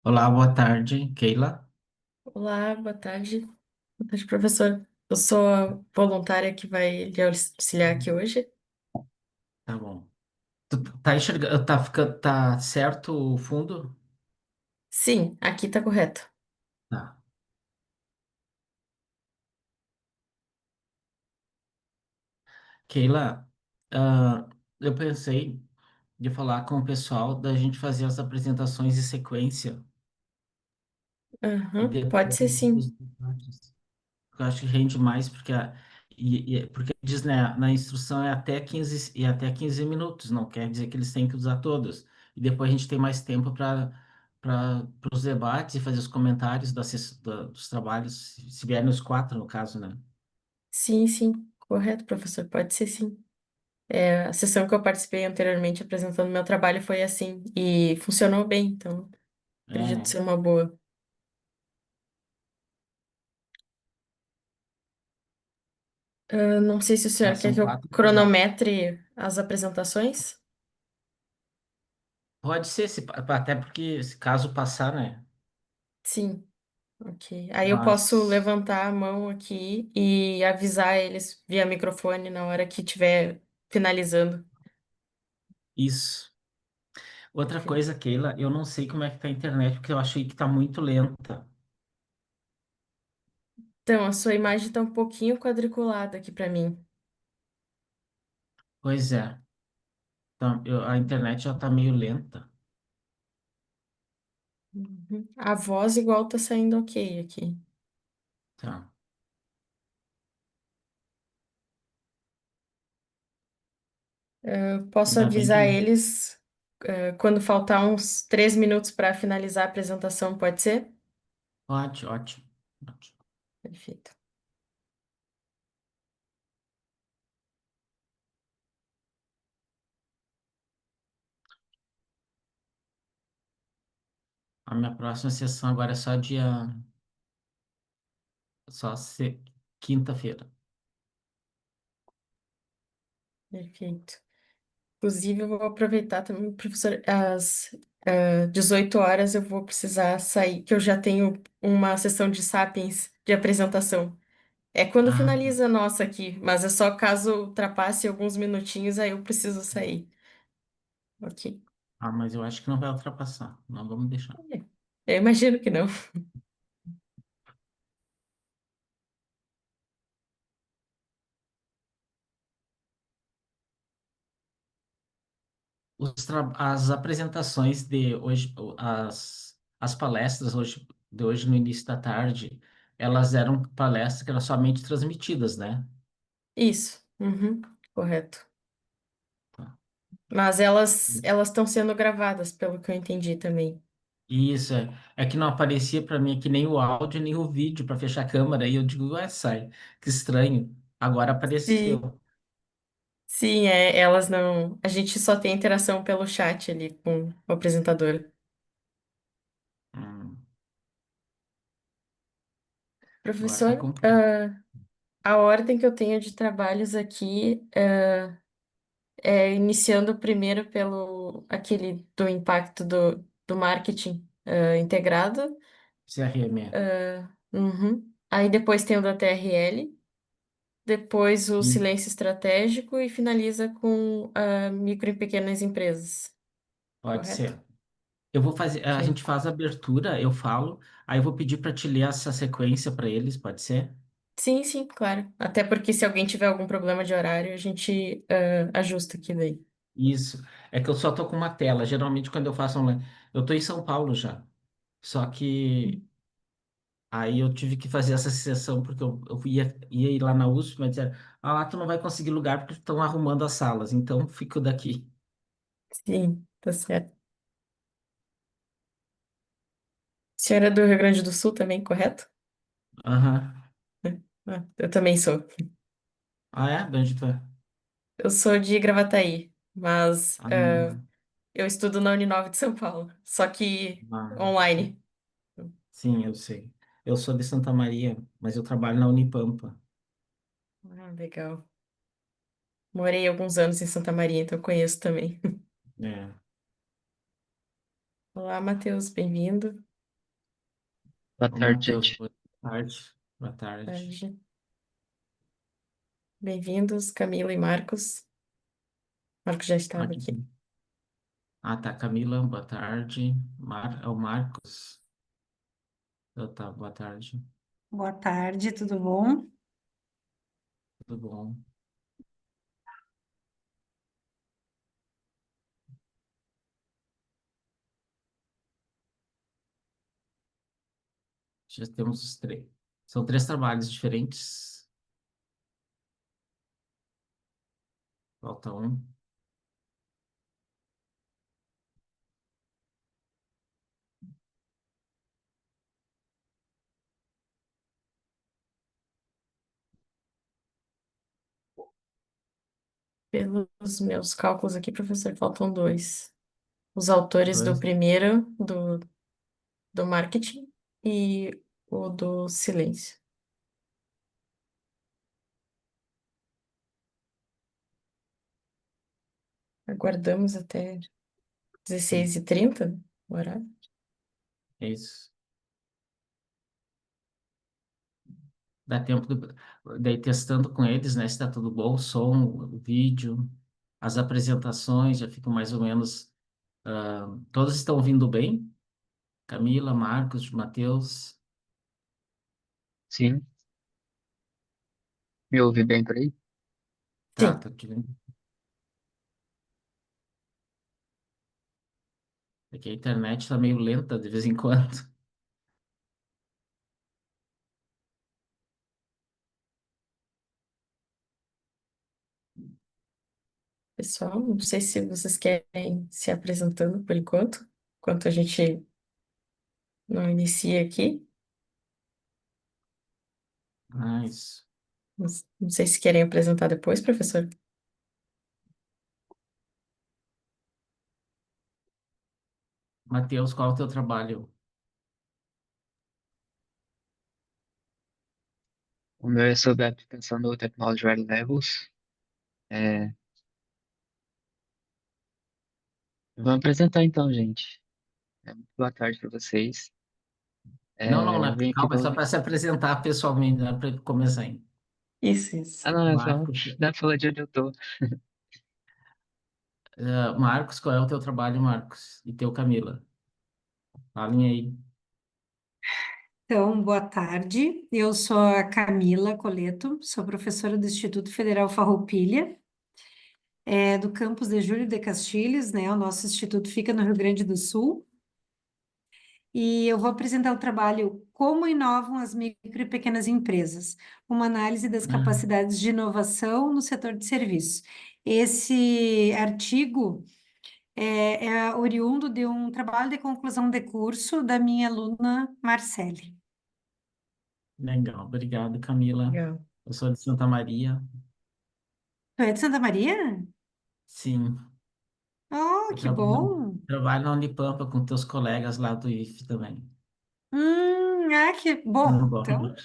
Olá, boa tarde, Keila. Olá, boa tarde. Boa tarde, professor. Eu sou a voluntária que vai lhe auxiliar aqui hoje. Tá bom. Tu tá enxergando, tá certo o fundo? Sim, aqui tá correto. Tá. Keila, eu pensei de falar com o pessoal da gente fazer as apresentações em sequência e Aham, pode depois ser os sim. debates. Eu acho que rende mais porque diz, né, na instrução é até 15 minutos, não quer dizer que eles têm que usar todos. E depois a gente tem mais tempo para os debates e fazer os comentários dos trabalhos, se vierem os quatro, no caso, né? Sim, sim, correto, professor, pode ser sim. A sessão que eu participei anteriormente apresentando meu trabalho foi assim e funcionou bem, então É, acredito né? ser uma boa. Não sei se o Já senhor quer são que eu quatro debates. cronometre as apresentações. Pode ser, até porque se caso passar, né? Sim. Ok. Aí eu posso Mas levantar a mão aqui e avisar eles via microfone na hora que estiver finalizando. isso. Outra Perfeito. coisa, Keila, eu não sei como é que tá a internet, porque eu achei que tá muito lenta. Então, a sua imagem está um pouquinho quadriculada aqui para mim. Pois é. Então, a internet já tá meio lenta. Uhum. A voz igual tá saindo ok aqui. Tá. Eu posso Ainda bem que avisar eles, quando faltar uns 3 minutos para finalizar a apresentação, pode ser? ótimo, ótimo, ótimo. Perfeito. A minha próxima sessão agora é só quinta-feira. Perfeito. Inclusive, eu vou aproveitar também, professor, às 18 horas eu vou precisar sair, que eu já tenho uma sessão de Sapiens de apresentação. É quando Ah, finaliza a nossa aqui, mas é só caso ultrapasse alguns minutinhos, aí eu preciso sair. Ok. mas eu acho que não vai ultrapassar. Não vamos deixar. Eu imagino que não. As apresentações de hoje, as palestras de hoje no início da tarde, elas eram palestras que eram somente transmitidas, né? Isso. Uhum, correto. Tá. Mas elas estão sendo gravadas, pelo que eu entendi também. Isso, é que não aparecia para mim aqui nem o áudio nem o vídeo para fechar a câmera. E eu digo, ué, sai, que estranho. Agora Sim. apareceu. Sim, elas não. A gente só tem interação pelo chat ali com o apresentador. Hum, agora tá Professor, completo. a ordem que eu tenho de trabalhos aqui é iniciando primeiro pelo aquele do impacto do marketing integrado. CRM. Uhum. Aí depois tem o da TRL, depois o Sim, silêncio estratégico e finaliza com micro e pequenas empresas, pode correto? ser. Eu vou fazer, a Ok. gente faz a abertura, eu falo, aí eu vou pedir para te ler essa sequência para eles, pode ser? Sim, sim, claro. Até porque se alguém tiver algum problema de horário, a gente ajusta aqui daí. Isso. É que eu só tô com uma tela. Geralmente quando eu faço online, eu tô em São Paulo já. Só que aí eu tive que fazer essa sessão porque eu ia ir lá na USP, mas disseram, lá tu não vai conseguir lugar porque estão arrumando as salas, então fico daqui. Sim, tá certo. Senhora é do Rio Grande do Sul também, correto? Aham. Eu também sou. Ah, é? De onde tu é? Eu sou de Gravataí, mas Ah, eu estudo na Uninove de São Paulo, só que sim. online. Sim, eu sei. Eu sou de Santa Maria, mas eu trabalho na Unipampa. Ah, legal. Morei alguns anos em Santa Maria, então conheço também. É. Olá, Matheus, bem-vindo. Boa Ô, tarde, Matheus, gente. boa tarde. Boa tarde. Tarde. Bem-vindos, Camila e Marcos. Marcos já estava Aqui. aqui. Ah, tá, Camila, boa tarde. É o Marcos. Tá, boa tarde. Boa tarde, tudo bom? Tudo bom? Já temos os três. São três trabalhos diferentes. Falta um. Pelos meus cálculos aqui, professor, faltam dois. Os autores do Dois. primeiro, do marketing, e o do silêncio. Aguardamos até Sim, 16h30, o horário. é isso. Dá tempo daí testando com eles, né? Se tá tudo bom, o som, o vídeo, as apresentações já ficam mais ou menos. Todos estão ouvindo bem? Camila, Marcos, Matheus. Sim, me ouve bem por aí? Tá, Sim, tá te vendo. É que a internet tá meio lenta de vez em quando. pessoal, não sei se vocês querem se apresentando por enquanto a gente não inicia aqui. Mas, Não sei se querem apresentar depois, professor. Matheus, qual é o teu trabalho? O meu é sobre a aplicação do Technology Ready Levels. É, vamos apresentar então, gente. Boa tarde para vocês. Não, não, Eu né? vim aqui Calma, é só do... para se apresentar pessoalmente, né? Para começar aí. Isso. Ah, não, é só Marcos, dá pra falar de onde eu tô. Marcos, qual é o teu trabalho, Marcos? E teu, Camila? Falem aí. Então, boa tarde. Eu sou a Camila Coleto, sou professora do Instituto Federal Farroupilha, do campus de Júlio de Castilhos, né? O nosso instituto fica no Rio Grande do Sul. E eu vou apresentar o trabalho Como inovam as micro e pequenas empresas, uma análise das Ah, capacidades de inovação no setor de serviços. Esse artigo é oriundo de um trabalho de conclusão de curso da minha aluna Marcele. legal, obrigado, Camila. Legal. Eu sou de Santa Maria. Tu é de Santa Maria? Sim, Oh, eu que trabalho, bom! trabalho na Unipampa com teus colegas lá do IF também. Que bom. Bom. Então,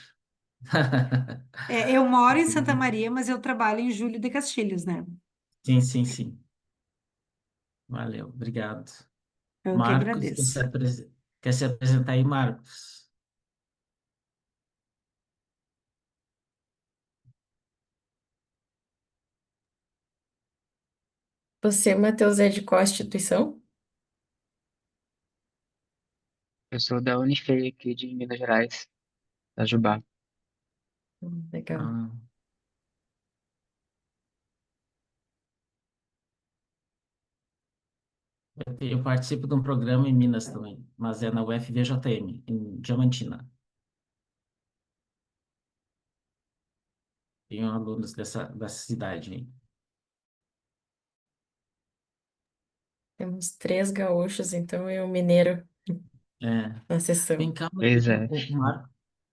eu moro em Santa Maria, mas eu trabalho em Júlio de Castilhos, né? Sim, sim, sim. Valeu, obrigado. Eu que Marcos, agradeço. quer se apresentar aí, Marcos? Você, Matheus, é de qual instituição? Eu sou da Unifei aqui de Minas Gerais, da Jubá. Legal. Ah, eu participo de um programa em Minas também, mas é na UFVJM, em Diamantina. Tenho alunos dessa cidade aí. Temos três gaúchos, então, e um mineiro É. na sessão. Vem cá, Pois é. o Marco.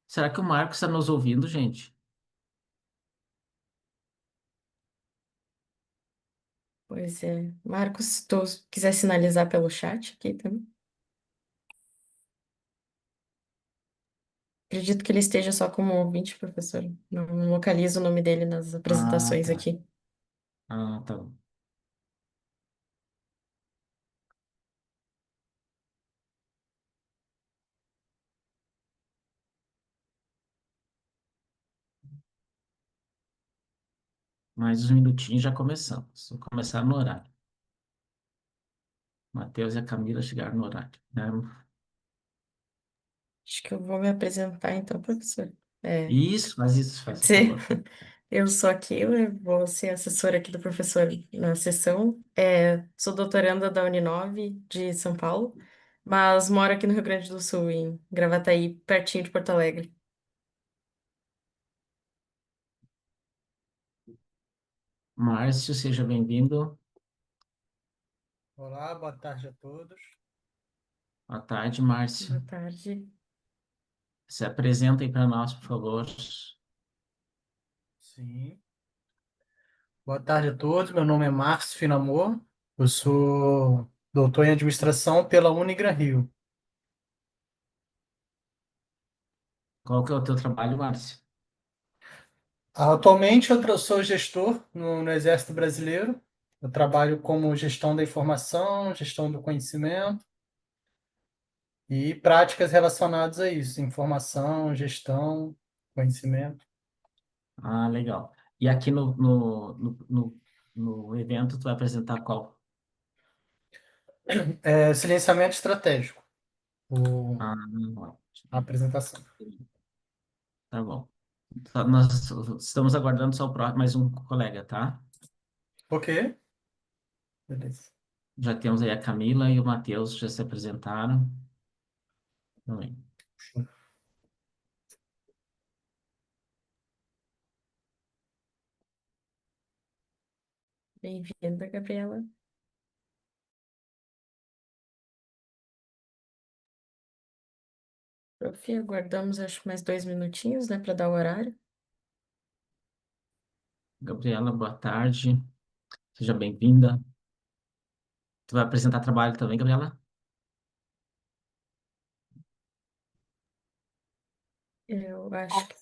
Será que o Marcos está nos ouvindo, gente? Pois é. Marcos, se tu quiser sinalizar pelo chat aqui também. Acredito que ele esteja só como ouvinte, professor. Não localizo o nome dele nas Ah, apresentações tá. aqui. Ah, tá bom. Mais uns minutinhos já começamos. Vou começar no horário. Matheus e a Camila chegaram no horário, né? Acho que eu vou me apresentar então, professor. É, Isso, pode faz o ser. favor. Eu sou a Keila, eu vou ser assessora aqui do professor na sessão. Sou doutoranda da Uninove de São Paulo, mas moro aqui no Rio Grande do Sul, em Gravataí, pertinho de Porto Alegre. Márcio, seja bem-vindo. Olá, boa tarde a todos. Boa tarde, Márcio. Boa tarde. Se apresenta aí para nós, por favor. Sim. Boa tarde a todos. Meu nome é Márcio Finamor. Eu sou doutor em administração pela Unigran Rio. Qual que é o teu trabalho, Márcio? Atualmente eu sou gestor no Exército Brasileiro. Eu trabalho como gestão da informação, gestão do conhecimento e práticas relacionadas a isso, informação, gestão, conhecimento. Ah, legal. E aqui no evento, tu vai apresentar qual? Silenciamento estratégico, Ah, a apresentação. tá bom. Nós estamos aguardando só o próximo, mais um colega, tá? Ok? Beleza. Já temos aí a Camila e o Matheus, já se apresentaram. Também. Bem-vinda, Gabriela. Prof, aguardamos acho mais 2 minutinhos, né, para dar o horário. Gabriela, boa tarde. Seja bem-vinda. Tu vai apresentar trabalho também, Gabriela? Eu acho que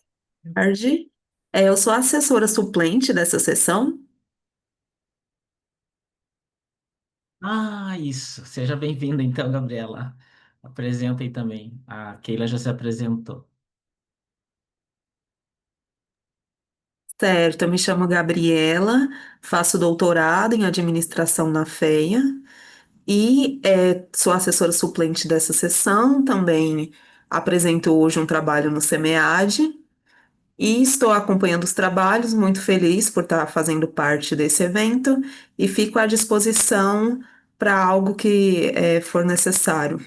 Tarde. Eu sou a assessora suplente dessa sessão. Ah, isso. Seja bem-vinda, então, Gabriela. Apresenta aí também. A Keila já se apresentou. Certo, eu me chamo Gabriela, faço doutorado em administração na FEA e sou assessora suplente dessa sessão. Também apresento hoje um trabalho no SEMEAD e estou acompanhando os trabalhos, muito feliz por estar fazendo parte desse evento e fico à disposição para algo que for necessário.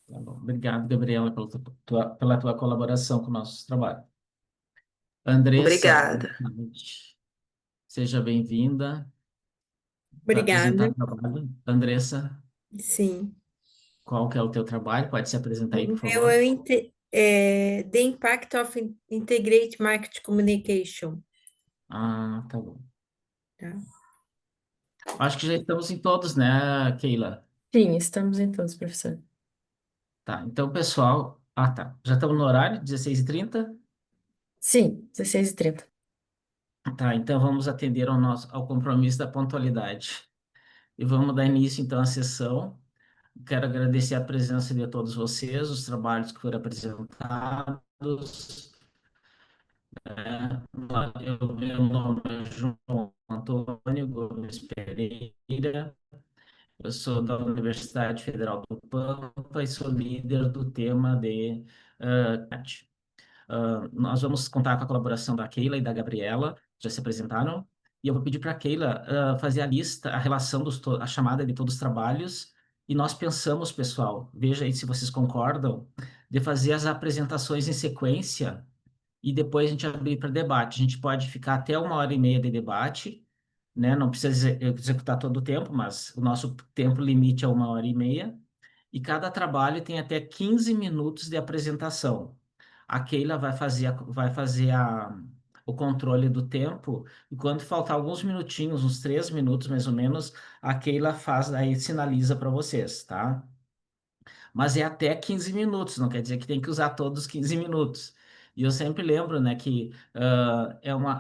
Tá bom. Obrigado, Gabriela, pela tua colaboração com o nosso trabalho. Andressa, boa Obrigada. tarde. Seja bem-vinda. Vai apresentar Obrigada. o trabalho. Andressa, Sim. qual que é o teu trabalho? Pode se apresentar aí, O por meu é, favor. The Impact of Integrated Market Communication. Ah, tá bom. Tá? Acho que já estamos em todos, né, Keila? sim, estamos em todos, professor. Tá, então, pessoal... Ah, tá. Já estamos no horário, 16h30. Sim, 16h30. Tá, então vamos atender ao compromisso da pontualidade. E vamos dar início, então, à sessão. Quero agradecer a presença de todos vocês, os trabalhos que foram apresentados. Meu nome é João Antônio Gomes Pereira, eu sou da Universidade Federal do Pampa e sou líder do tema de CAT. Nós vamos contar com a colaboração da Keila e da Gabriela, já se apresentaram, e eu vou pedir para a Keila fazer a lista, a relação a chamada de todos os trabalhos, e nós pensamos, pessoal, veja aí se vocês concordam, de fazer as apresentações em sequência e depois a gente abrir para debate. A gente pode ficar até 1h30 de debate, né? Não precisa executar todo o tempo, mas o nosso tempo limite é 1h30. E cada trabalho tem até 15 minutos de apresentação. A Keila o controle do tempo, e quando faltar alguns minutinhos, uns 3 minutos mais ou menos, a Keila faz, aí sinaliza para vocês, tá? Mas é até 15 minutos, não quer dizer que tem que usar todos os 15 minutos. E eu sempre lembro, né, que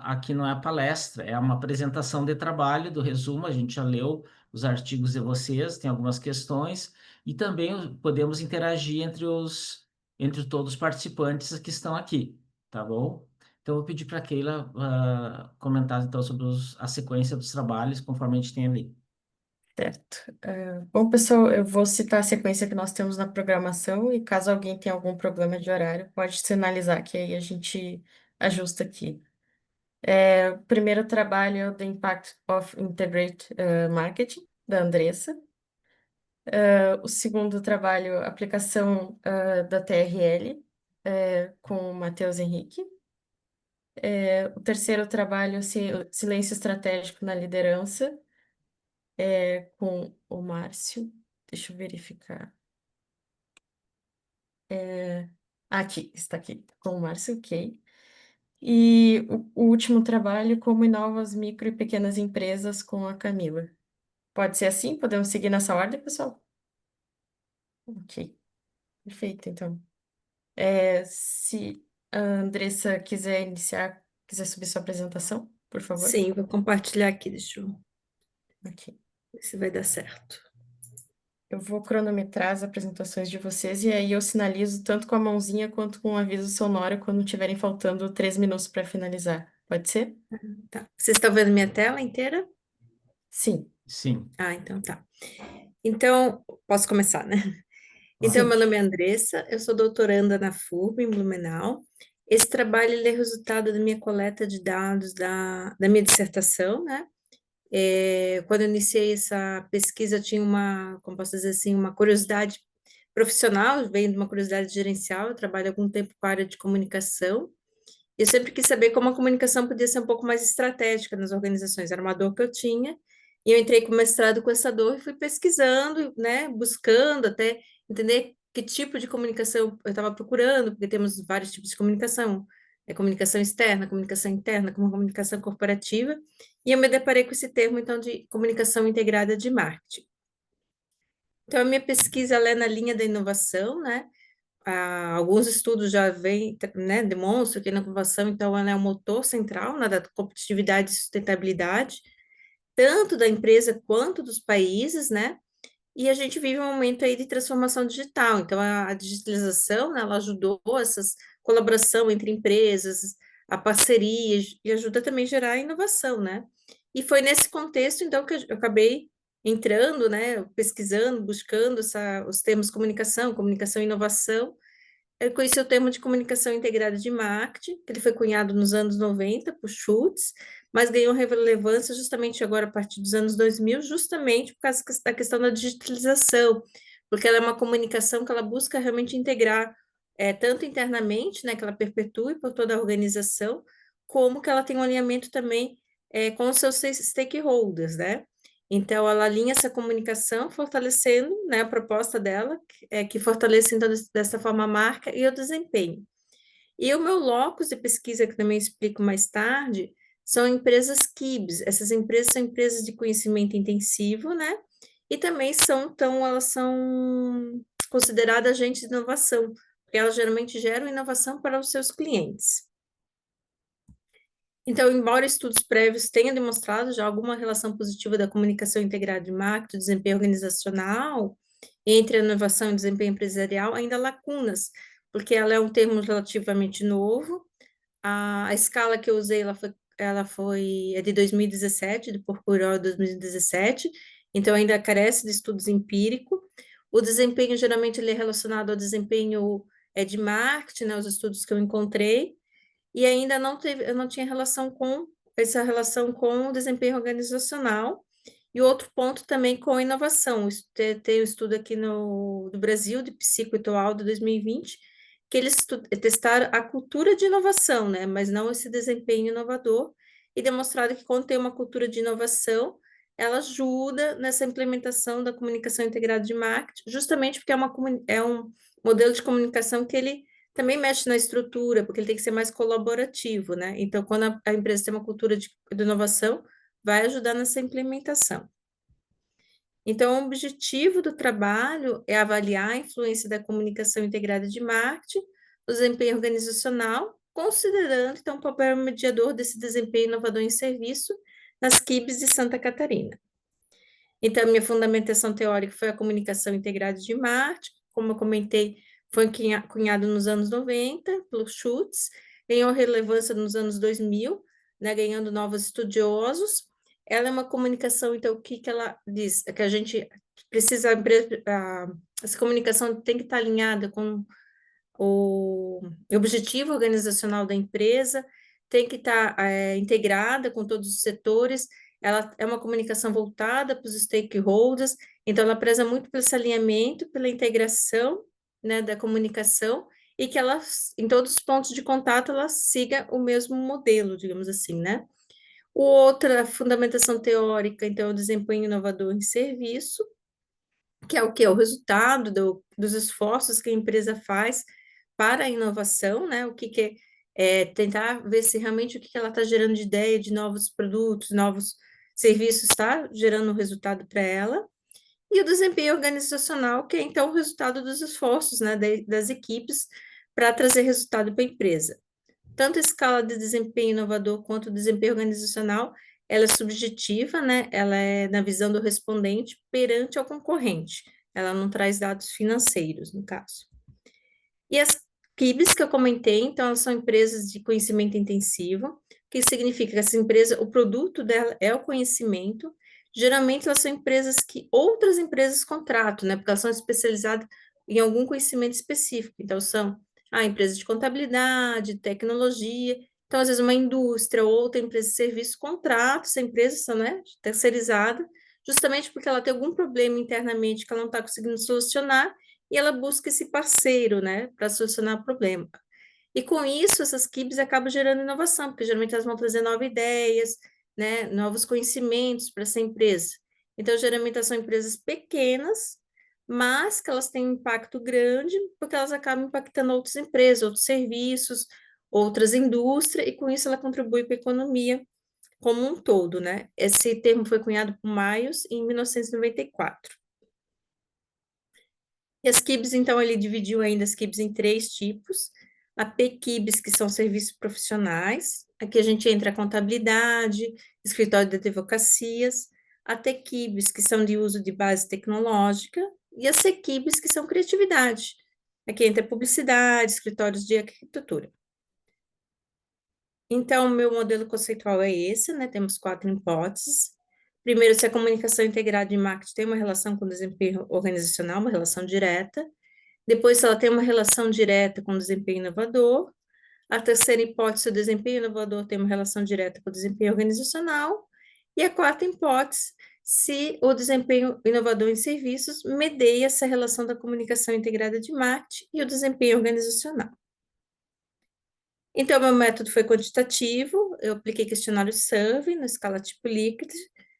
aqui não é palestra, é uma apresentação de trabalho, do resumo, a gente já leu os artigos de vocês, tem algumas questões, e também podemos interagir entre todos os participantes que estão aqui, tá bom? Então, eu vou pedir para a Keila comentar então sobre a sequência dos trabalhos, conforme a gente tem ali. Certo. Bom, pessoal, eu vou citar a sequência que nós temos na programação e caso alguém tenha algum problema de horário, pode sinalizar que aí a gente ajusta aqui. O primeiro trabalho é o The Impact of Integrated Marketing, da Andressa. O segundo trabalho, aplicação da TRL, com o Matheus Henrique. O terceiro trabalho, Silêncio Estratégico na Liderança, com o Márcio. Deixa eu verificar. Aqui, está aqui, com o Márcio, ok. E o último trabalho, Como inovam as micro e pequenas empresas, com a Camila. Pode ser assim? Podemos seguir nessa ordem, pessoal? Ok, perfeito, então. Se a Andressa quiser iniciar, quiser subir sua apresentação, por favor. Sim, vou compartilhar aqui, deixa eu Ok. ver se vai dar certo. Eu vou cronometrar as apresentações de vocês e aí eu sinalizo tanto com a mãozinha quanto com um aviso sonoro quando tiverem faltando 3 minutos para finalizar. Pode ser? Tá. Vocês estão vendo minha tela inteira? Sim, Sim, Ah, então tá. Então, posso começar, né? Então, sim. meu nome é Andressa, eu sou doutoranda na FURB, em Blumenau. Esse trabalho ele é resultado da minha coleta de dados da minha dissertação, né? Quando eu iniciei essa pesquisa, eu tinha como posso dizer assim, uma curiosidade profissional, veio de uma curiosidade gerencial, eu trabalho há algum tempo com a área de comunicação, e eu sempre quis saber como a comunicação podia ser um pouco mais estratégica nas organizações, era uma dor que eu tinha, e eu entrei com mestrado com essa dor e fui pesquisando, né, buscando até entender que tipo de comunicação eu estava procurando, porque temos vários tipos de comunicação, comunicação externa, comunicação interna, como comunicação corporativa, e eu me deparei com esse termo, então, de comunicação integrada de marketing. Então, a minha pesquisa ela é na linha da inovação, né? Alguns estudos já vêm, né, demonstram que a inovação, então, ela é um motor central, né, da competitividade e sustentabilidade, tanto da empresa quanto dos países, né? E a gente vive um momento aí de transformação digital, então a digitalização, né, ela ajudou essas colaboração entre empresas, a parceria, e ajuda também a gerar inovação, né? E foi nesse contexto, então, que eu acabei entrando, né, pesquisando, buscando os termos comunicação, comunicação e inovação, eu conheci o termo de comunicação integrada de marketing, que ele foi cunhado nos anos 90 por Schultz, mas ganhou relevância justamente agora a partir dos anos 2000, justamente por causa da questão da digitalização, porque ela é uma comunicação que ela busca realmente integrar tanto internamente, né, que ela perpetue por toda a organização, como que ela tem um alinhamento também com os seus stakeholders, né? Então, ela alinha essa comunicação, fortalecendo, né, a proposta dela, que fortalece, então, dessa forma a marca e o desempenho. E o meu locus de pesquisa, que também explico mais tarde, são empresas KIBs. Essas empresas são empresas de conhecimento intensivo, né? E também então, elas são consideradas agentes de inovação, porque elas geralmente geram inovação para os seus clientes. Então, embora estudos prévios tenham demonstrado já alguma relação positiva da comunicação integrada de marketing, desempenho organizacional, entre a inovação e o desempenho empresarial, ainda há lacunas, porque ela é um termo relativamente novo. A escala que eu usei, é de 2017, de Porcuró 2017, então ainda carece de estudos empíricos. O desempenho, geralmente, ele é relacionado ao desempenho de marketing, né, os estudos que eu encontrei, e ainda eu não tinha essa relação com o desempenho organizacional. E outro ponto também com a inovação. Tem um estudo aqui do Brasil, de Psico Etoal, de 2020, que eles testaram a cultura de inovação, né? Mas não esse desempenho inovador, e demonstraram que quando tem uma cultura de inovação, ela ajuda nessa implementação da comunicação integrada de marketing, justamente porque é um modelo de comunicação que ele também mexe na estrutura, porque ele tem que ser mais colaborativo, né? Então, quando a empresa tem uma cultura de inovação, vai ajudar nessa implementação. Então, o objetivo do trabalho é avaliar a influência da comunicação integrada de marketing, o desempenho organizacional, considerando, então, o papel mediador desse desempenho inovador em serviço nas KIBs de Santa Catarina. Então, minha fundamentação teórica foi a comunicação integrada de marketing, como eu comentei, foi cunhado nos anos 90 pelo Schultz. ganhou relevância nos anos 2000, né, ganhando novos estudiosos. Ela é uma comunicação, então, o que que ela diz? É que a gente precisa, essa comunicação tem que estar alinhada com o objetivo organizacional da empresa, tem que estar integrada com todos os setores, ela é uma comunicação voltada para os stakeholders, então ela preza muito por esse alinhamento, pela integração, né, da comunicação, e que ela, em todos os pontos de contato, ela siga o mesmo modelo, digamos assim, né? Outra fundamentação teórica, então, é o desempenho inovador em serviço, que é o que? O resultado dos esforços que a empresa faz para a inovação, né? O que, que tentar ver se realmente o que, que ela está gerando de ideia de novos produtos, novos serviços, está gerando um resultado para ela. E o desempenho organizacional, que é então o resultado dos esforços, né, das equipes para trazer resultado para a empresa. Tanto a escala de desempenho inovador quanto o desempenho organizacional, ela é subjetiva, né? Ela é na visão do respondente perante ao concorrente. Ela não traz dados financeiros, no caso. E as PIBs que eu comentei, então, elas são empresas de conhecimento intensivo, que significa que essa empresa, o produto dela é o conhecimento. Geralmente, elas são empresas que outras empresas contratam, né? Porque elas são especializadas em algum conhecimento específico. Então, são empresas de contabilidade, tecnologia. Então, às vezes, uma indústria ou outra empresa de serviço contrata essa empresa, né, terceirizada, justamente porque ela tem algum problema internamente que ela não está conseguindo solucionar, e ela busca esse parceiro, né, para solucionar o problema. E com isso, essas equipes acabam gerando inovação, porque geralmente elas vão trazer novas ideias, né, novos conhecimentos para essa empresa. Então, geralmente elas são empresas pequenas, mas que elas têm um impacto grande, porque elas acabam impactando outras empresas, outros serviços, outras indústrias, e com isso ela contribui para a economia como um todo, né? Esse termo foi cunhado por Mayos em 1994. E as KIBs, então, ele dividiu ainda as KIBs em 3 tipos. A PQIBs, que são serviços profissionais. Aqui a gente entra a contabilidade, escritório de advocacias. A TQIBs, que são de uso de base tecnológica. E as CQIBs, que são criatividade. Aqui entra publicidade, escritórios de arquitetura. Então, o meu modelo conceitual é esse, né? Temos 4 hipóteses. Primeiro, se a comunicação integrada de marketing tem uma relação com o desempenho organizacional, uma relação direta. Depois, se ela tem uma relação direta com o desempenho inovador. A terceira hipótese, o desempenho inovador tem uma relação direta com o desempenho organizacional. E a quarta hipótese, se o desempenho inovador em serviços medeia essa relação da comunicação integrada de marketing e o desempenho organizacional. Então, meu método foi quantitativo, eu apliquei questionário survey na escala tipo Likert,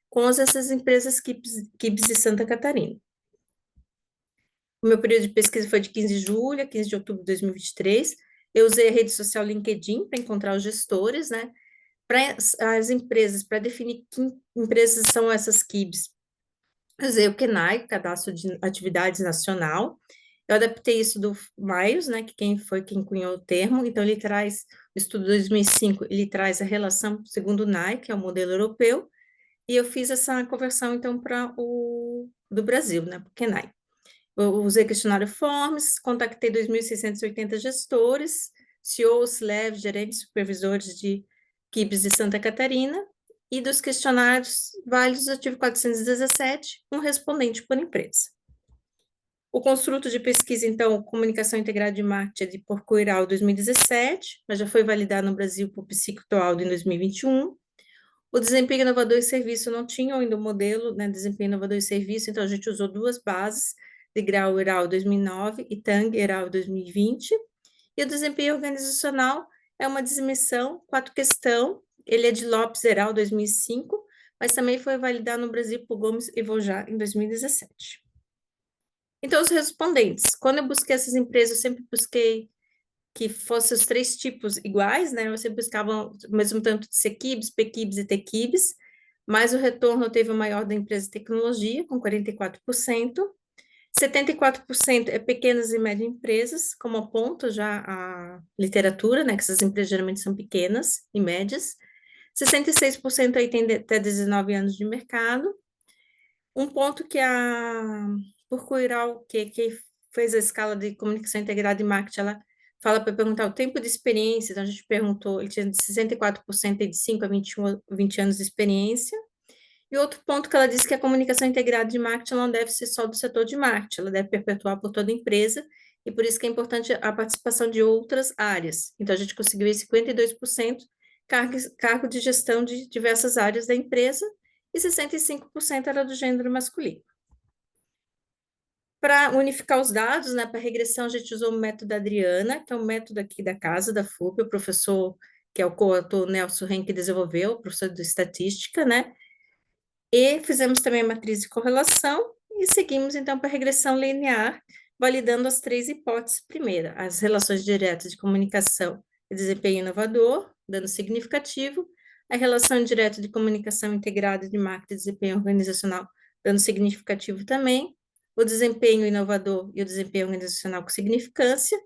com essas empresas KIBs de Santa Catarina. O meu período de pesquisa foi de 15 de julho a 15 de outubro de 2023. Eu usei a rede social LinkedIn para encontrar os gestores, né? Para as empresas, para definir que empresas são essas KIBs. Eu usei o KENAI, Cadastro de Atividades Nacional. Eu adaptei isso do Mayos, né, que quem cunhou o termo, então ele traz, o estudo de 2005, ele traz a relação segundo o NAI, que é o modelo europeu, e eu fiz essa conversão, então, para o do Brasil, né, para o KENAI. Eu usei questionário Forms, contactei 2.680 gestores, CEOs, LEVs, gerentes, supervisores de KIBs de Santa Catarina, e dos questionários válidos eu tive 417, um respondente por empresa. O construto de pesquisa, então, Comunicação Integrada de Marketing, é de Porcoiral 2017, mas já foi validado no Brasil por Psicotoaldo em 2021. O desempenho inovador e serviço não tinha ainda o modelo, né, desempenho inovador e serviço, então a gente usou 2 bases, de Grau Eral 2009 e Tang Eral 2020. E o desempenho organizacional é uma dimensão, 4 questão, ele é de Lopes Eral 2005, mas também foi validado no Brasil por Gomes e Vojá em 2017. Então, os respondentes. Quando eu busquei essas empresas, eu sempre busquei que fossem os 3 tipos iguais, né? Eu sempre buscava o mesmo tanto de CQIBs, PQIBs e TQIBs, mas o retorno teve o maior da empresa de tecnologia, com 44%. 74% é pequenas e médias empresas, como aponta já a literatura, né? Que essas empresas geralmente são pequenas e médias. 66% aí tem até 19 anos de mercado. Um ponto que a Porcoiral, que fez a escala de comunicação integrada e marketing, ela fala para perguntar o tempo de experiência, então a gente perguntou, ele tinha de 64% de 5 a 20 anos de experiência. E outro ponto que ela disse que a comunicação integrada de marketing não deve ser só do setor de marketing, ela deve perpetuar por toda a empresa, e por isso que é importante a participação de outras áreas. Então, a gente conseguiu esse 52% cargo de gestão de diversas áreas da empresa, e 65% era do gênero masculino. Para unificar os dados, né, para regressão, a gente usou o método Adriana, que é um método aqui da casa, da FUP, o professor, que é o coautor Nelson Henke desenvolveu, o professor de estatística, né, e fizemos também a matriz de correlação e seguimos então para a regressão linear, validando as três hipóteses. Primeira, as relações diretas de comunicação e desempenho inovador, dando significativo, a relação indireta de comunicação integrada de marketing e desempenho organizacional, dando significativo também, o desempenho inovador e o desempenho organizacional com significância,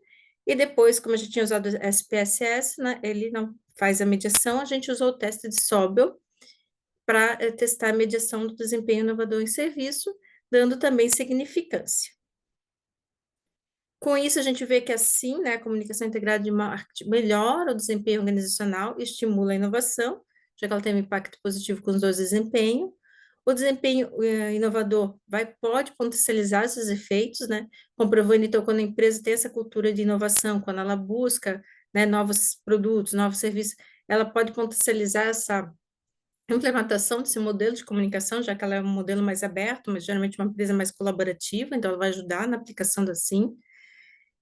e depois, como a gente tinha usado o SPSS, né, ele não faz a mediação, a gente usou o teste de Sobel, para testar a mediação do desempenho inovador em serviço, dando também significância. Com isso, a gente vê que assim, né, a comunicação integrada de marketing melhora o desempenho organizacional e estimula a inovação, já que ela tem um impacto positivo com os dois desempenhos. O desempenho inovador pode potencializar esses efeitos, né, comprovando, então, quando a empresa tem essa cultura de inovação, quando ela busca, né, novos produtos, novos serviços, ela pode potencializar essa implementação desse modelo de comunicação, já que ela é um modelo mais aberto, mas geralmente uma empresa mais colaborativa, então ela vai ajudar na aplicação da SIM,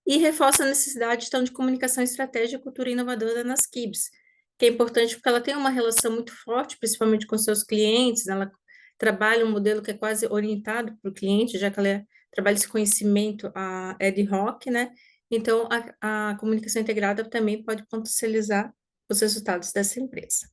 e reforça a necessidade, então, de comunicação estratégica e cultura inovadora nas KIBs, que é importante porque ela tem uma relação muito forte, principalmente com seus clientes, ela trabalha um modelo que é quase orientado para o cliente, já que trabalha esse conhecimento ad hoc, né? Então, a comunicação integrada também pode potencializar os resultados dessa empresa.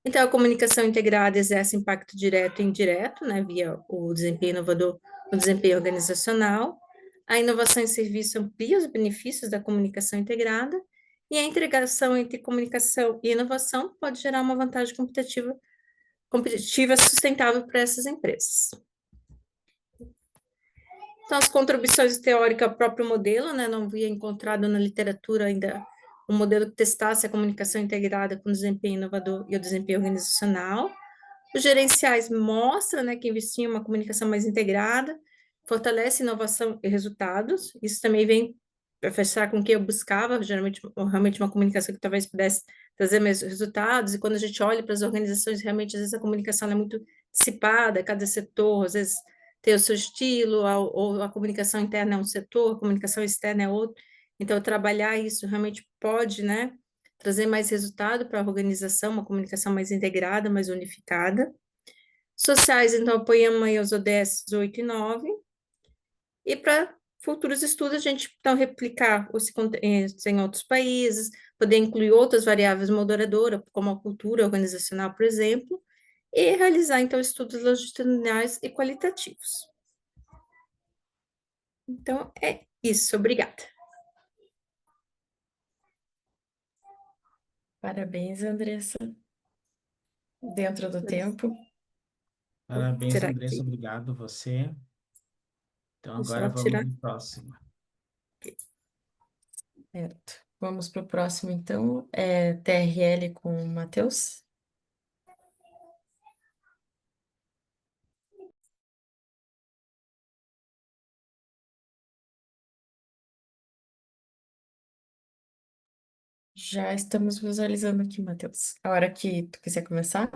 Então, a comunicação integrada exerce impacto direto e indireto, né, via o desempenho inovador, o desempenho organizacional. A inovação em serviço amplia os benefícios da comunicação integrada, e a integração entre comunicação e inovação pode gerar uma vantagem competitiva sustentável para essas empresas. Então, as contribuições teóricas ao próprio modelo, né, não havia encontrado na literatura ainda um modelo que testasse a comunicação integrada com o desempenho inovador e o desempenho organizacional. Os gerenciais mostram, né, que investir em uma comunicação mais integrada fortalece inovação e resultados. Isso também vem para fechar com o que eu buscava, geralmente, realmente uma comunicação que talvez pudesse trazer mais resultados, e quando a gente olha para as organizações, realmente, às vezes, a comunicação é muito dissipada, cada setor, às vezes, tem o seu estilo, ou a comunicação interna é um setor, a comunicação externa é outro. Então, trabalhar isso realmente pode, né, trazer mais resultado para a organização, uma comunicação mais integrada, mais unificada. Sociais, então, apoiamos aí os ODS 8 e 9. E para futuros estudos, a gente, então, replicar os contextos em outros países, poder incluir outras variáveis moderadoras, como a cultura organizacional, por exemplo, e realizar, então, estudos longitudinais e qualitativos. Então, é isso. Obrigada. Parabéns, Andressa. Dentro do tempo. Parabéns, Será Andressa, que obrigado você. Então, vou agora só vamos tirar? para o próximo. Certo. Vamos para o próximo, então. TRL com o Matheus. Já estamos visualizando aqui, Matheus. A hora que tu quiser começar.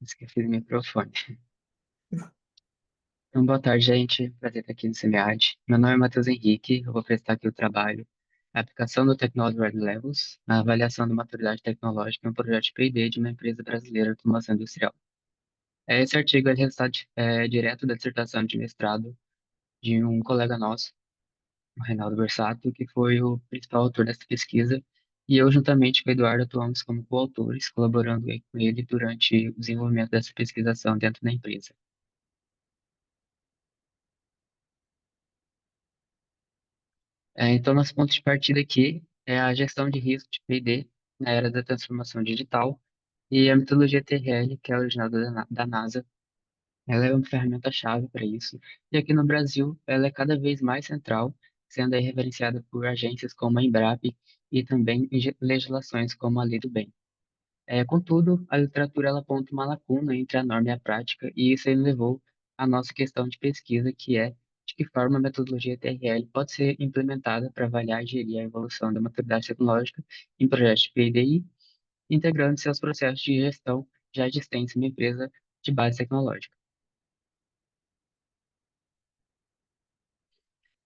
Esqueci do microfone. Então, boa tarde, gente. Prazer estar aqui no SEMEAD. Meu nome é Matheus Henrique. Eu vou apresentar aqui o trabalho a aplicação do Technology Red Levels na avaliação da maturidade tecnológica em um projeto de P&D de uma empresa brasileira de automação industrial. Esse artigo é resultado direto da dissertação de mestrado de um colega nosso, o Reinaldo Versato, que foi o principal autor dessa pesquisa, e eu, juntamente com o Eduardo, atuamos como coautores, colaborando aí com ele durante o desenvolvimento dessa pesquisação dentro da empresa. Então, nosso ponto de partida aqui é a gestão de risco de P&D na era da transformação digital e a metodologia TRL, que é originada da NASA. Ela é uma ferramenta-chave para isso, e aqui no Brasil ela é cada vez mais central, sendo aí referenciada por agências como a Embrapa e também em legislações como a Lei do Bem. Contudo, a literatura ela aponta uma lacuna entre a norma e a prática, e isso aí levou à nossa questão de pesquisa, que é de que forma a metodologia TRL pode ser implementada para avaliar e gerir a evolução da maturidade tecnológica em projetos de PDI, integrando seus processos de gestão já existentes em uma empresa de base tecnológica.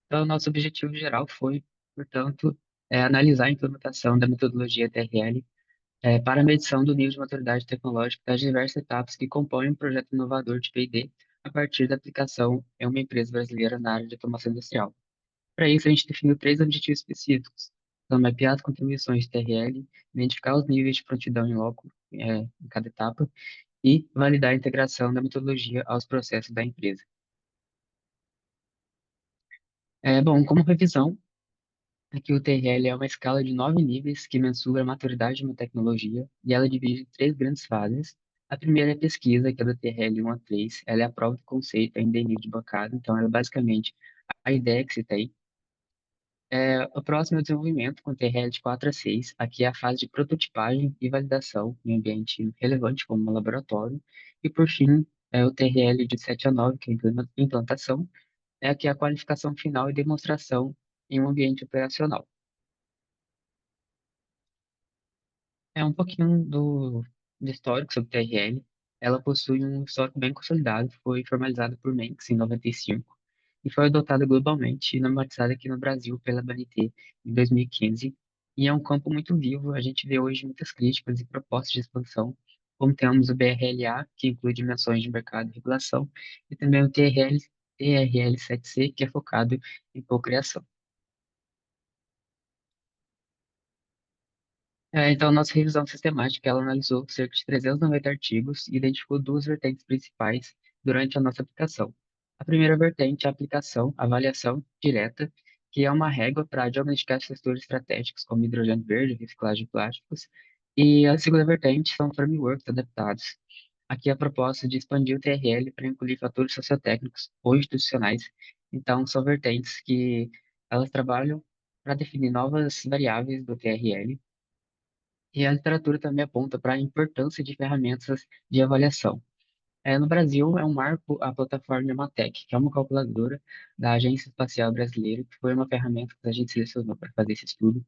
Então, nosso objetivo geral foi, portanto, analisar a implementação da metodologia TRL para a medição do nível de maturidade tecnológica das diversas etapas que compõem um projeto inovador de P&D a partir da aplicação em uma empresa brasileira na área de automação industrial. Para isso, a gente definiu três objetivos específicos. Então, mapear as contribuições de TRL, identificar os níveis de prontidão em loco em cada etapa e validar a integração da metodologia aos processos da empresa. Bom, como revisão, aqui o TRL é uma escala de 9 níveis que mensura a maturidade de uma tecnologia e ela divide em três grandes fases. A primeira é a pesquisa, que é do TRL 1 a 3. Ela é a prova do conceito, ainda em nível de bancada, então ela é basicamente a ideia que se tem. O próximo é o desenvolvimento, com TRL de 4 a 6. Aqui é a fase de prototipagem e validação em ambiente relevante, como um laboratório. E, por fim, é o TRL de 7 a 9, que é a implantação. Aqui é a qualificação final e demonstração em um ambiente operacional. Um pouquinho do histórico sobre TRL. Ela possui um histórico bem consolidado, foi formalizada por Menks em 95 e foi adotada globalmente e normatizada aqui no Brasil pela BNT em 2015. E é um campo muito vivo, a gente vê hoje muitas críticas e propostas de expansão, como temos o BRLA, que inclui dimensões de mercado e regulação, e também o TRL7C, que é focado em cocriação. Então, nossa revisão sistemática, ela analisou cerca de 390 artigos e identificou duas vertentes principais durante a nossa aplicação. A primeira vertente é a aplicação, avaliação direta, que é uma régua para diagnosticar setores estratégicos como hidrogênio verde, reciclagem de plásticos. E a segunda vertente são frameworks adaptados. Aqui é a proposta de expandir o TRL para incluir fatores sociotécnicos ou institucionais. Então, são vertentes que elas trabalham para definir novas variáveis do TRL e a literatura também aponta para a importância de ferramentas de avaliação. No Brasil, é um marco a plataforma Nematec, que é uma calculadora da Agência Espacial Brasileira, que foi uma ferramenta que a gente selecionou para fazer esse estudo.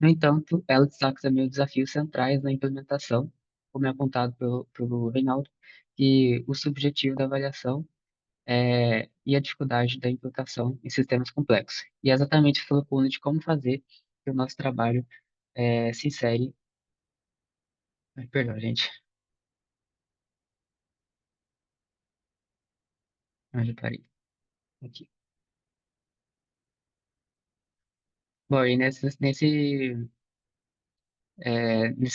No entanto, ela destaca também os desafios centrais na implementação, como é apontado pelo Reinaldo, que o subjetivo da avaliação e a dificuldade da implantação em sistemas complexos. E é exatamente essa lacuna de como fazer que o nosso trabalho se insere. Ai, perdão, gente. Onde eu parei? Aqui. Bom, e nesse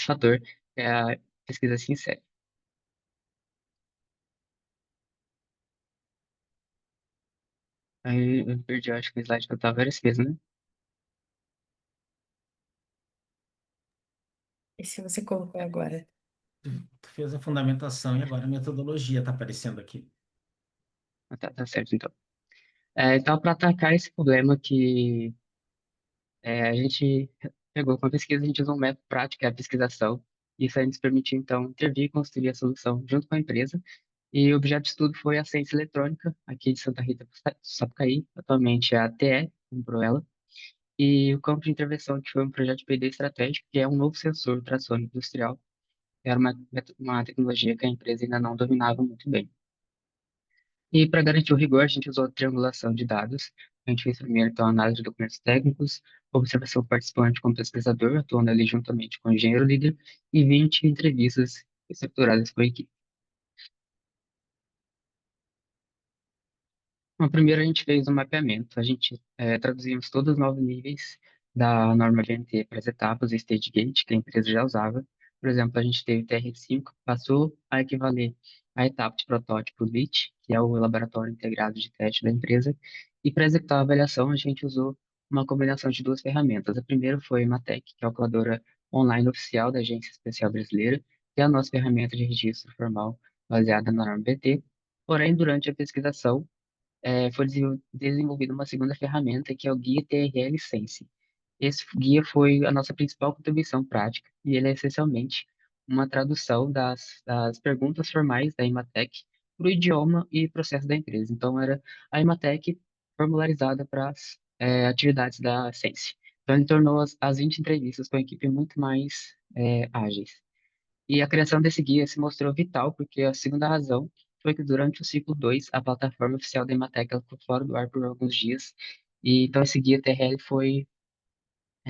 fator é a pesquisa sincera. Aí eu perdi, eu acho que o slide que eu tava várias vezes, né? E se você colocou agora? Tu fez a fundamentação e agora a metodologia está aparecendo aqui. Tá certo, então. Então, para atacar esse problema que a gente pegou com a pesquisa, a gente usou um método prático, que é a pesquisação. Isso aí nos permitiu, então, intervir e construir a solução junto com a empresa. E o objeto de estudo foi a ciência eletrônica, aqui de Santa Rita do Sapucaí, atualmente é a TE, comprou ela. E o campo de intervenção, que foi um projeto de P&D estratégico, que é um novo sensor ultrassônico industrial. Era uma tecnologia que a empresa ainda não dominava muito bem. E para garantir o rigor, a gente usou a triangulação de dados. A gente fez primeiro, então, a análise de documentos técnicos, observação do participante como pesquisador, atuando ali juntamente com o engenheiro líder, e 20 entrevistas estruturadas por equipe. Bom, primeiro a gente fez um mapeamento, a gente traduzimos todos os 9 níveis da norma BNT para as etapas e stage gate que a empresa já usava. Por exemplo, a gente teve o TR5, passou a equivaler à etapa de protótipo LIT, que é o Laboratório Integrado de Teste da empresa, e para executar a avaliação a gente usou uma combinação de duas ferramentas. A primeira foi a Matec, calculadora online oficial da Agência Espacial Brasileira, que é a nossa ferramenta de registro formal baseada na norma BT. Porém, durante a pesquisação, foi desenvolvida uma segunda ferramenta que é o Guia TRL Sense. Esse guia foi a nossa principal contribuição prática e ele é essencialmente uma tradução das perguntas formais da Imatec para o idioma e processo da empresa. Então, era a Imatec formularizada para as atividades da Sense. Então, ele tornou as 20 entrevistas com a equipe muito mais ágeis. E a criação desse guia se mostrou vital, porque a segunda razão foi que durante o ciclo 2 a plataforma oficial da Emateca ela ficou fora do ar por alguns dias, e então esse guia TRL foi,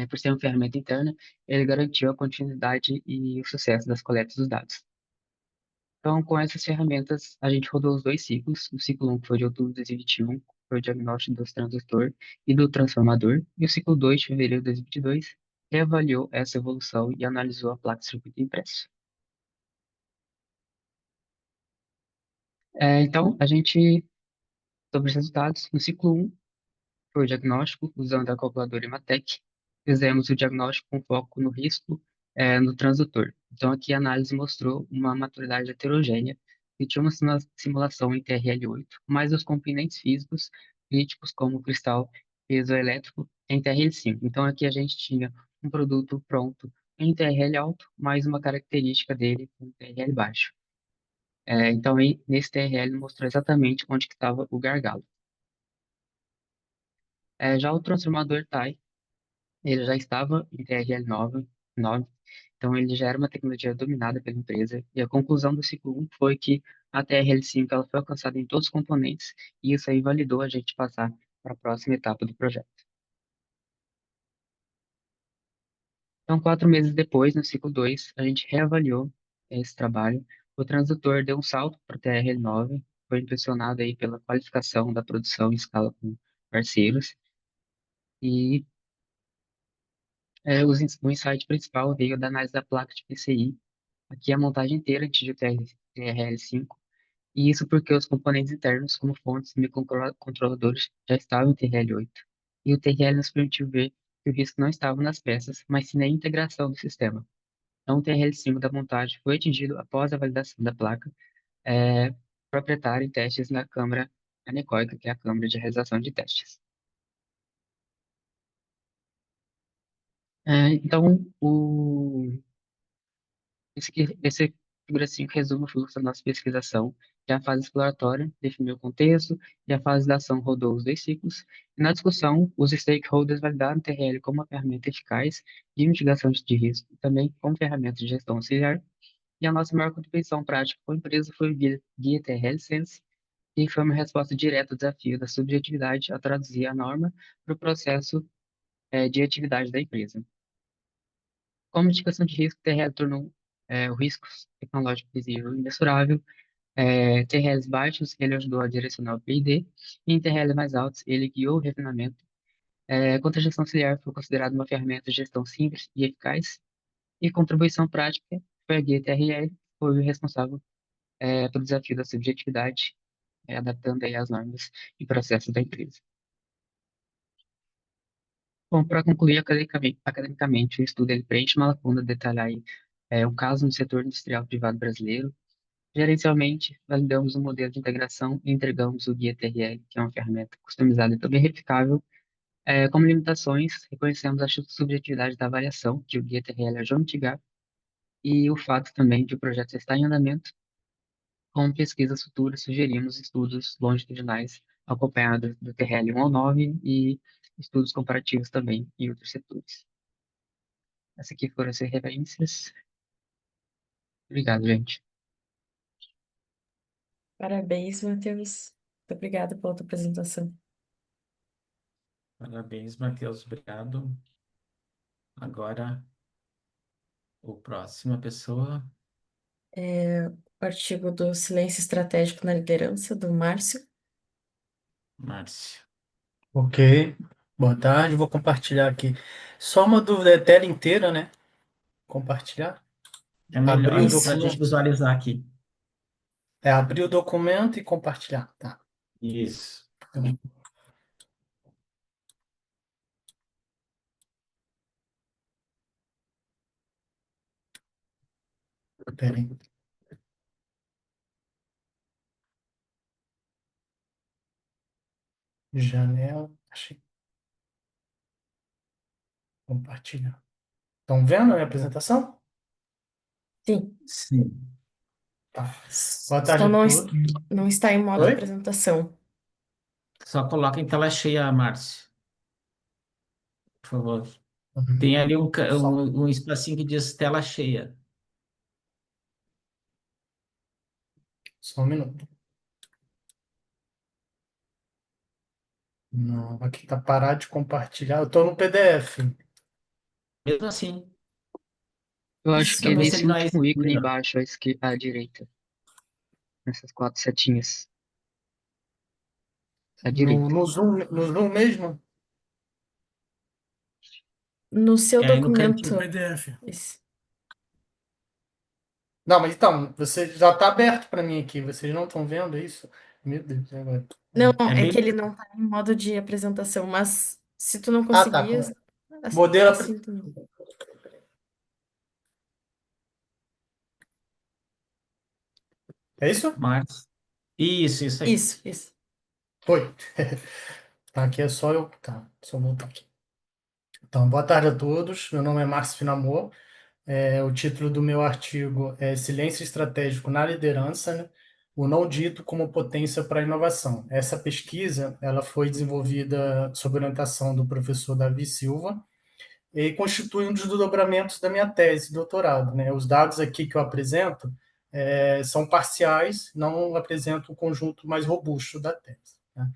por ser uma ferramenta interna, ele garantiu a continuidade e o sucesso das coletas dos dados. Então, com essas ferramentas, a gente rodou os dois ciclos, o ciclo 1, que foi de outubro de 2021, foi o diagnóstico do transistor e do transformador, e o ciclo 2, de fevereiro de 2022, reavaliou essa evolução e analisou a placa de circuito impresso. Então, a gente sobre os resultados, no ciclo 1, foi o diagnóstico usando a calculadora Imatec. Fizemos o diagnóstico com foco no risco no transdutor. Então, aqui a análise mostrou uma maturidade heterogênea e tinha uma simulação em TRL8, mas os componentes físicos críticos, como o cristal piezoelétrico, em TRL5. Então, aqui a gente tinha um produto pronto em TRL alto, mais uma característica dele em TRL baixo. Então, nesse TRL mostrou exatamente onde que estava o gargalo. Já o transformador TAI, ele já estava em TRL9, então ele já era uma tecnologia dominada pela empresa, e a conclusão do ciclo 1 foi que a TRL5 ela foi alcançada em todos os componentes, e isso aí validou a gente passar para a próxima etapa do projeto. Então, 4 meses depois, no ciclo 2, a gente reavaliou esse trabalho. O transdutor deu um salto para o TRL9, foi impressionado aí pela qualificação da produção em escala com parceiros, e o insight principal veio da análise da placa de PCI, aqui a montagem inteira antes de TRL5, e isso porque os componentes internos, como fontes e microcontroladores, já estavam em TRL8. E o TRL nos permitiu ver que o risco não estava nas peças, mas sim na integração do sistema. Então, o TRL5 da montagem foi atingido após a validação da placa proprietária em testes na câmara anecoica, que é a câmara de realização de testes. Então, esse figura 5 resume o fluxo da nossa pesquisação. E a fase exploratória definiu o contexto, e a fase da ação rodou os dois ciclos. E na discussão, os stakeholders validaram o TRL como uma ferramenta eficaz de mitigação de risco, e também como ferramenta de gestão auxiliar. E a nossa maior contribuição prática com a empresa foi o Guia TRL Sense, que foi uma resposta direta ao desafio da subjetividade a traduzir a norma para o processo de atividade da empresa. Como mitigação de risco, TRL tornou o risco tecnológico visível e mensurável. TRLs baixos, ele ajudou a direcionar o P&D, e em TRLs mais altos, ele guiou o refinamento. Quanto à gestão auxiliar, foi considerado uma ferramenta de gestão simples e eficaz, e contribuição prática foi a guia TRL, foi o responsável pelo desafio da subjetividade, adaptando aí as normas e processos da empresa. Bom, para concluir academicamente, o estudo ele preenche uma lacuna de detalhar aí, um caso no setor industrial privado brasileiro. Gerencialmente, validamos um modelo de integração e entregamos o Guia TRL, que é uma ferramenta customizada e também replicável. Como limitações, reconhecemos a subjetividade da avaliação, que o Guia TRL ajudou a mitigar, e o fato também de o projeto estar em andamento. Com pesquisas futuras, sugerimos estudos longitudinais acompanhados do TRL 1 ao 9 e estudos comparativos também em outros setores. Essas aqui foram as referências. Obrigado, gente. Parabéns, Matheus. Muito obrigada pela tua apresentação. Parabéns, Matheus. Obrigado. Agora, o próxima pessoa, O artigo do Silêncio Estratégico na Liderança, do Márcio. Márcio. Ok, boa tarde, vou compartilhar aqui. Só uma dúvida, é tela inteira, né? Compartilhar? É Abrir o melhor para a Isso. gente documento. visualizar aqui. Abrir o documento e compartilhar. Tá. Isso. Então, peraí. Janela. Achei. Compartilhar. Estão vendo a minha apresentação? Sim. Sim. Tá. Boa tarde Só a não, todos. não está em modo Oi? apresentação. Só coloca em tela cheia, Márcio, por favor. Uhum. Tem ali Só, um espacinho que diz tela cheia. só um minuto. Não, aqui tá parar de compartilhar. Eu estou no PDF. Mesmo assim, Eu acho que Isso é só ver se nesse ele não é último ícone escrito. embaixo à direita. Nessas 4 setinhas. À direita. No Zoom mesmo? No seu É aí no cantinho. documento. PDF. Isso. Não, mas então, você já está aberto para mim aqui. Vocês não estão vendo isso? Meu Deus, e agora? Não, É é bem. que ele não está em modo de apresentação, mas se tu não Ah, tá. conseguir, Modelo. assim também. É isso? Márcio. Isso aí. Isso. Foi. Tá, aqui é só eu. Tá, só voltar aqui. Então, boa tarde a todos. Meu nome é Márcio Finamor. O título do meu artigo é Silêncio Estratégico na Liderança, né? O não dito como potência para a inovação. Essa pesquisa ela foi desenvolvida sob orientação do professor Davi Silva e constitui um dos desdobramentos da minha tese de doutorado, né? Os dados aqui que eu apresento são parciais, não apresentam o conjunto mais robusto da tese, né?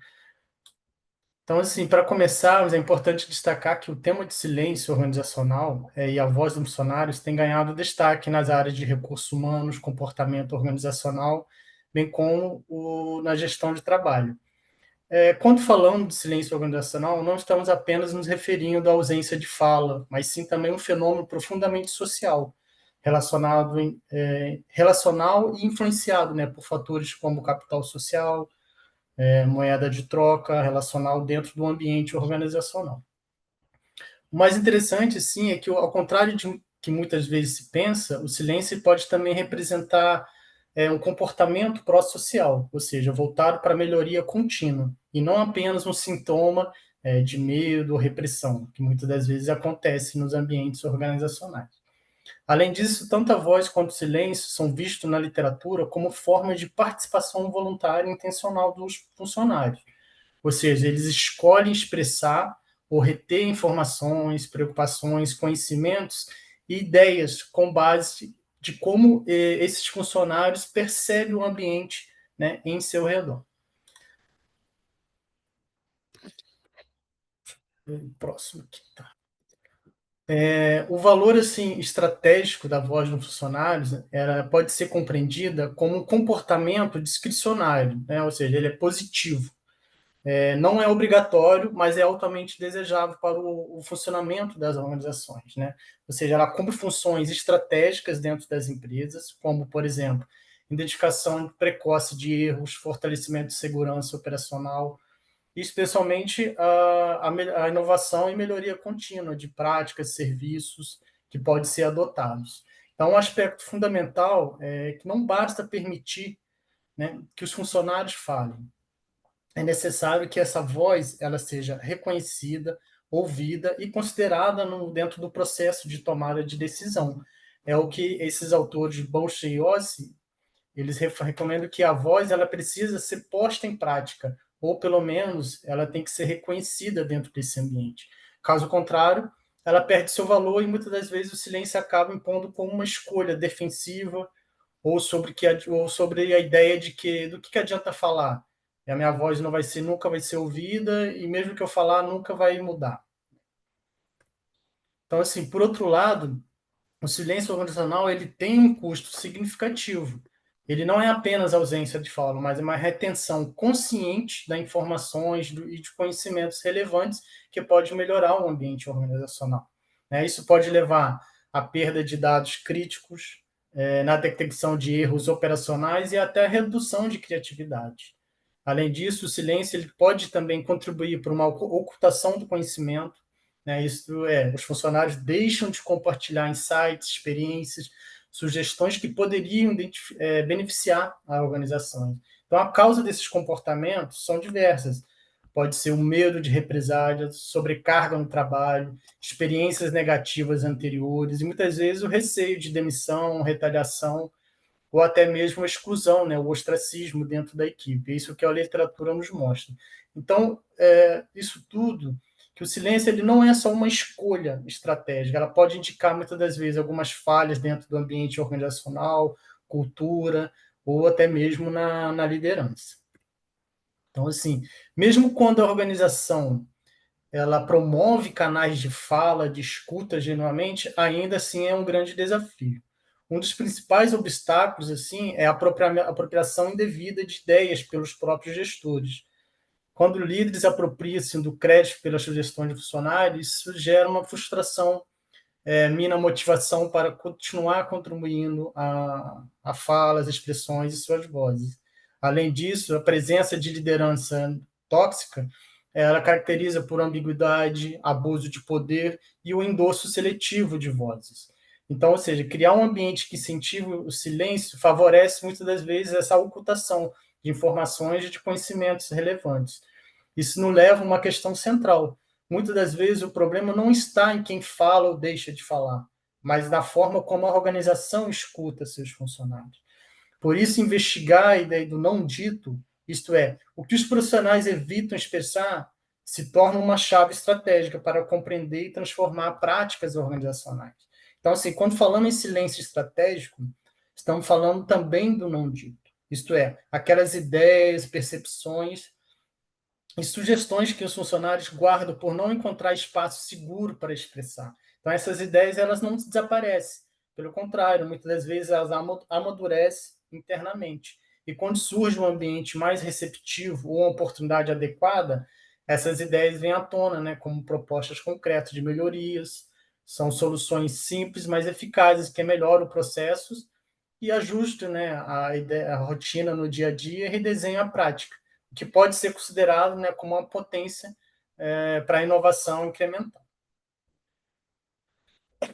Então, assim, para começarmos, é importante destacar que o tema de silêncio organizacional e a voz dos funcionários tem ganhado destaque nas áreas de recursos humanos, comportamento organizacional, bem como na gestão de trabalho. Quando falamos de silêncio organizacional, não estamos apenas nos referindo à ausência de fala, mas sim também um fenômeno profundamente social, relacional e influenciado, né, por fatores como capital social, moeda de troca relacional dentro do ambiente organizacional. O mais interessante, sim, é que, ao contrário de que muitas vezes se pensa, o silêncio pode também representar um comportamento pró-social, ou seja, voltado para a melhoria contínua, e não apenas um sintoma de medo ou repressão, que muitas das vezes acontece nos ambientes organizacionais. Além disso, tanto a voz quanto o silêncio são vistos na literatura como forma de participação voluntária e intencional dos funcionários. Ou seja, eles escolhem expressar ou reter informações, preocupações, conhecimentos e ideias com base de como esses funcionários percebem o ambiente, né, em seu redor. Próximo aqui, tá. O valor assim estratégico da voz dos funcionários pode ser compreendida como um comportamento discricionário, né? Ou seja, ele é positivo. Não é obrigatório, mas é altamente desejável para o funcionamento das organizações, né? Ou seja, ela cumpre funções estratégicas dentro das empresas, como, por exemplo, identificação precoce de erros, fortalecimento de segurança operacional, e especialmente a inovação e melhoria contínua de práticas, serviços que podem ser adotados. Então, um aspecto fundamental é que não basta permitir, né, que os funcionários falem. É necessário que essa voz ela seja reconhecida, ouvida e considerada dentro do processo de tomada de decisão. É o que esses autores de Bausch e Ossi, eles recomendam que a voz ela precisa ser posta em prática, ou pelo menos ela tem que ser reconhecida dentro desse ambiente. Caso contrário, ela perde seu valor e muitas das vezes o silêncio acaba impondo como uma escolha defensiva ou sobre a ideia de que do que adianta falar. A minha voz nunca vai ser ouvida e mesmo que eu falar nunca vai mudar. Então, assim, por outro lado, o silêncio organizacional ele tem um custo significativo. Ele não é apenas ausência de fala, mas é uma retenção consciente das informações e de conhecimentos relevantes que pode melhorar o ambiente organizacional. Isso pode levar à perda de dados críticos, na detecção de erros operacionais e até a redução de criatividade. Além disso, o silêncio ele pode também contribuir para uma ocultação do conhecimento, né? Isso os funcionários deixam de compartilhar insights, experiências, sugestões que poderiam beneficiar a organização. Então, a causa desses comportamentos são diversas, pode ser o medo de represálias, sobrecarga no trabalho, experiências negativas anteriores e muitas vezes o receio de demissão, retaliação ou até mesmo a exclusão, né, o ostracismo dentro da equipe. É isso que a literatura nos mostra. Então, isso tudo, que o silêncio ele não é só uma escolha estratégica, ela pode indicar muitas das vezes algumas falhas dentro do ambiente organizacional, cultura, ou até mesmo na liderança. Então, assim, mesmo quando a organização ela promove canais de fala, de escuta, genuinamente, ainda assim é um grande desafio. Um dos principais obstáculos assim é a apropriação indevida de ideias pelos próprios gestores. Quando líderes apropriam-se do crédito pelas sugestões de funcionários, isso gera uma frustração, mina a motivação para continuar contribuindo a fala, as expressões e suas vozes. Além disso, a presença de liderança tóxica ela caracteriza por ambiguidade, abuso de poder e o endosso seletivo de vozes. Então, ou seja, criar um ambiente que incentiva o silêncio favorece muitas das vezes essa ocultação de informações e de conhecimentos relevantes. Isso nos leva a uma questão central. Muitas das vezes o problema não está em quem fala ou deixa de falar, mas na forma como a organização escuta seus funcionários. Por isso, investigar a ideia do não dito, isto é, o que os profissionais evitam expressar, se torna uma chave estratégica para compreender e transformar práticas organizacionais. Então, assim, quando falamos em silêncio estratégico, estamos falando também do não dito. Isto é, aquelas ideias, percepções e sugestões que os funcionários guardam por não encontrar espaço seguro para expressar. Então, essas ideias elas não desaparecem. Pelo contrário, muitas das vezes elas amadurecem internamente. E quando surge um ambiente mais receptivo ou uma oportunidade adequada, essas ideias vêm à tona, né, como propostas concretas de melhorias. São soluções simples, mas eficazes, que melhoram o processo e ajustam, né, a rotina no dia a dia e redesenham a prática, o que pode ser considerado, né, como uma potência para a inovação incremental.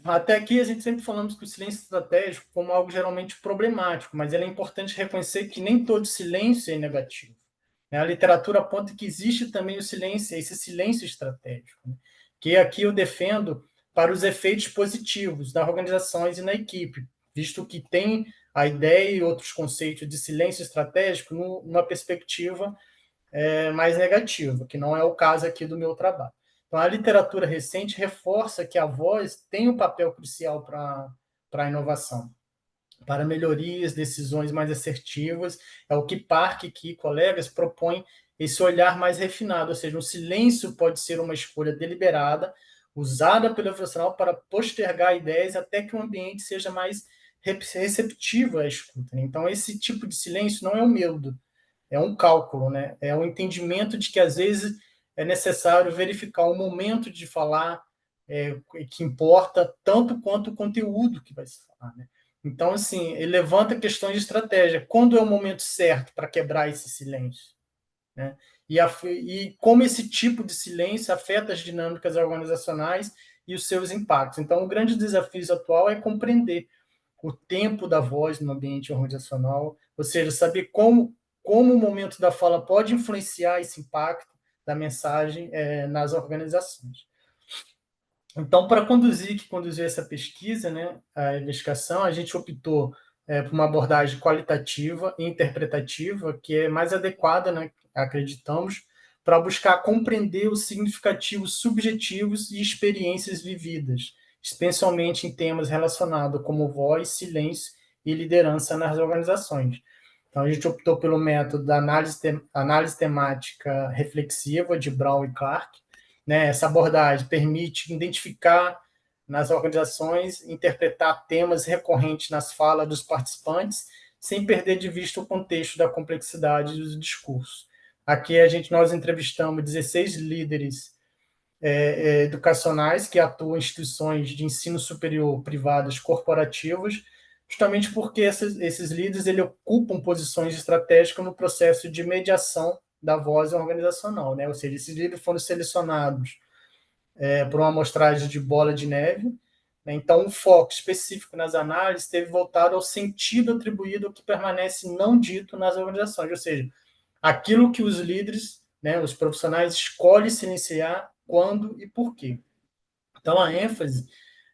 Até aqui a gente sempre falamos que o silêncio estratégico como algo geralmente problemático, mas é importante reconhecer que nem todo silêncio é negativo. A literatura aponta que existe também o silêncio, esse silêncio estratégico, né? Que aqui eu defendo para os efeitos positivos das organizações e na equipe, visto que tem a ideia e outros conceitos de silêncio estratégico numa perspectiva mais negativa, que não é o caso aqui do meu trabalho. Então, a literatura recente reforça que a voz tem um papel crucial para a inovação, para melhorias, decisões mais assertivas. É o que Park e colegas propõem esse olhar mais refinado, ou seja, o silêncio pode ser uma escolha deliberada, usada pelo profissional para postergar ideias até que o ambiente seja mais receptivo à escuta. Então, esse tipo de silêncio não é um medo, é um cálculo, né? É um entendimento de que, às vezes, é necessário verificar o momento de falar que importa tanto quanto o conteúdo que vai se falar, né? Então, assim, ele levanta questões de estratégia. Quando é o momento certo para quebrar esse silêncio? Né? E como esse tipo de silêncio afeta as dinâmicas organizacionais e os seus impactos. Então, o grande desafio atual é compreender o tempo da voz no ambiente organizacional, ou seja, saber como o momento da fala pode influenciar esse impacto da mensagem nas organizações. Então, para conduzir essa pesquisa, né, a investigação, a gente optou por uma abordagem qualitativa e interpretativa, que é mais adequada, né, acreditamos, para buscar compreender os significativos subjetivos e experiências vividas, especialmente em temas relacionados como voz, silêncio e liderança nas organizações. Então, a gente optou pelo método da análise temática reflexiva de Brown e Clark, né? Essa abordagem permite identificar nas organizações, interpretar temas recorrentes nas falas dos participantes, sem perder de vista o contexto da complexidade do discurso. Aqui nós entrevistamos 16 líderes educacionais que atuam em instituições de ensino superior privadas corporativas, justamente porque esses líderes ocupam posições estratégicas no processo de mediação da voz organizacional, né? Ou seja, esses líderes foram selecionados por uma amostragem de bola de neve, né? Então, o foco específico nas análises teve voltado ao sentido atribuído ao que permanece não dito nas organizações, ou seja, aquilo que os líderes né? Os profissionais escolhem silenciar quando e por quê. Então, a ênfase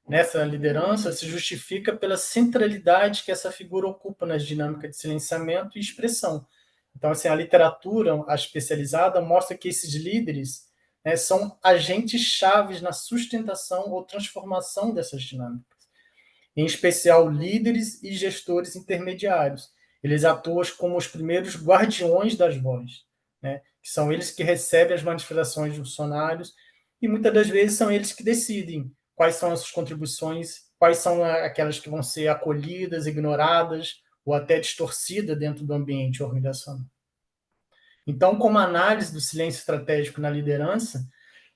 nessa liderança se justifica pela centralidade que essa figura ocupa nas dinâmicas de silenciamento e expressão. Então, assim, a literatura a especializada mostra que esses líderes, né, são agentes chaves na sustentação ou transformação dessas dinâmicas, em especial líderes e gestores intermediários. Eles atuam como os primeiros guardiões das vozes, né, que são eles que recebem as manifestações dos funcionários e muitas das vezes são eles que decidem quais são as suas contribuições, quais são aquelas que vão ser acolhidas, ignoradas ou até distorcidas dentro do ambiente organizacional. Então, como análise do silêncio estratégico na liderança,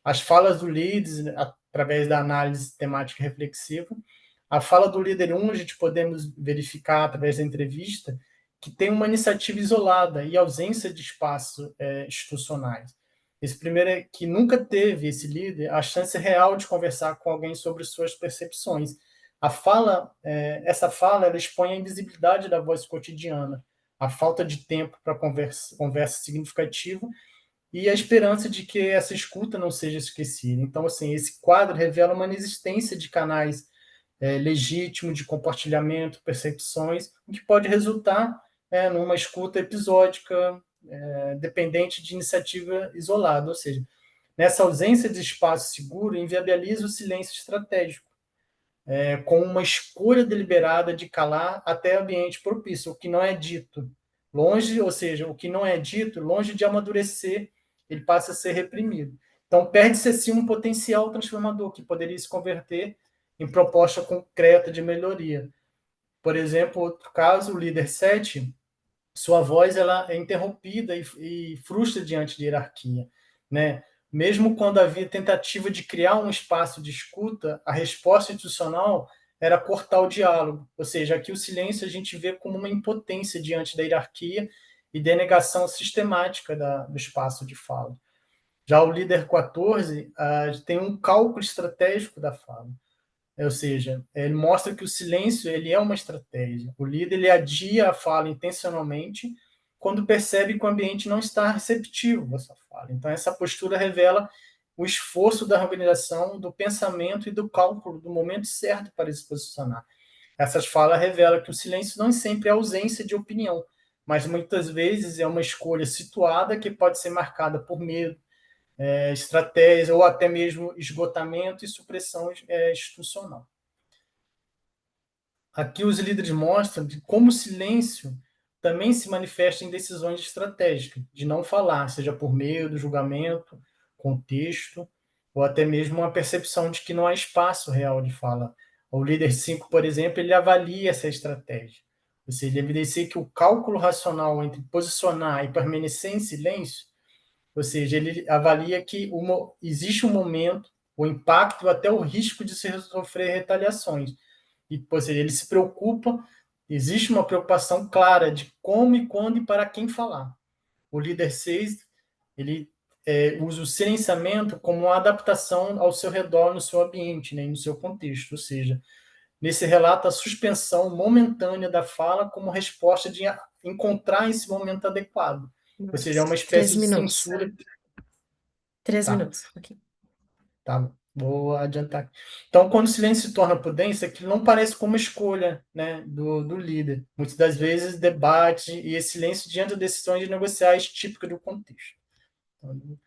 as falas do líder, através da análise temática reflexiva, a fala do líder 1, a gente podemos verificar através da entrevista que tem uma iniciativa isolada e ausência de espaços institucionais. Esse primeiro é que nunca teve, esse líder, a chance real de conversar com alguém sobre suas percepções. Essa fala, ela expõe a invisibilidade da voz cotidiana, a falta de tempo para conversa significativa e a esperança de que essa escuta não seja esquecida. Então, assim, esse quadro revela uma inexistência de canais legítimos de compartilhamento, percepções, o que pode resultar numa escuta episódica, dependente de iniciativa isolada, ou seja, nessa ausência de espaço seguro, inviabiliza o silêncio estratégico, com uma escolha deliberada de calar até ambiente propício, o que não é dito, longe, ou seja, o que não é dito, longe de amadurecer, ele passa a ser reprimido. Então, perde-se assim um potencial transformador que poderia se converter em proposta concreta de melhoria. Por exemplo, outro caso, o líder 7, sua voz ela é interrompida e frustra diante de hierarquia, né? Mesmo quando havia tentativa de criar um espaço de escuta, a resposta institucional era cortar o diálogo, ou seja, aqui o silêncio a gente vê como uma impotência diante da hierarquia e denegação sistemática do espaço de fala. Já o líder 14 tem um cálculo estratégico da fala, ou seja, ele mostra que o silêncio ele é uma estratégia. O líder ele adia a fala intencionalmente quando percebe que o ambiente não está receptivo à sua fala. Então, essa postura revela o esforço da organização, do pensamento e do cálculo do momento certo para se posicionar. Essas falas revelam que o silêncio não sempre é ausência de opinião, mas muitas vezes é uma escolha situada que pode ser marcada por medo, estratégia ou até mesmo esgotamento e supressão institucional. Aqui os líderes mostram de como o silêncio também se manifesta em decisões estratégicas, de não falar, seja por medo, julgamento, contexto, ou até mesmo uma percepção de que não há espaço real de fala. O líder 5, por exemplo, ele avalia essa estratégia. Ou seja, ele evidencia que o cálculo racional entre posicionar e permanecer em silêncio, ou seja, ele avalia que existe um momento, o impacto, até o risco de se sofrer retaliações. E, ou seja, ele se preocupa, existe uma preocupação clara de como e quando e para quem falar. O líder 6, ele usa o silenciamento como uma adaptação ao seu redor, no seu ambiente, né, no seu contexto, ou seja, nesse relato a suspensão momentânea da fala como resposta de encontrar esse momento adequado. Ou seja, é uma espécie 3 de minutos. censura. 3 Tá. minutos. Ok. Tá, vou adiantar. Então, quando o silêncio se torna prudência, aquilo não parece como escolha, né, do líder. Muitas das vezes, debate e esse silêncio diante de decisões negociais típicas do contexto. Então,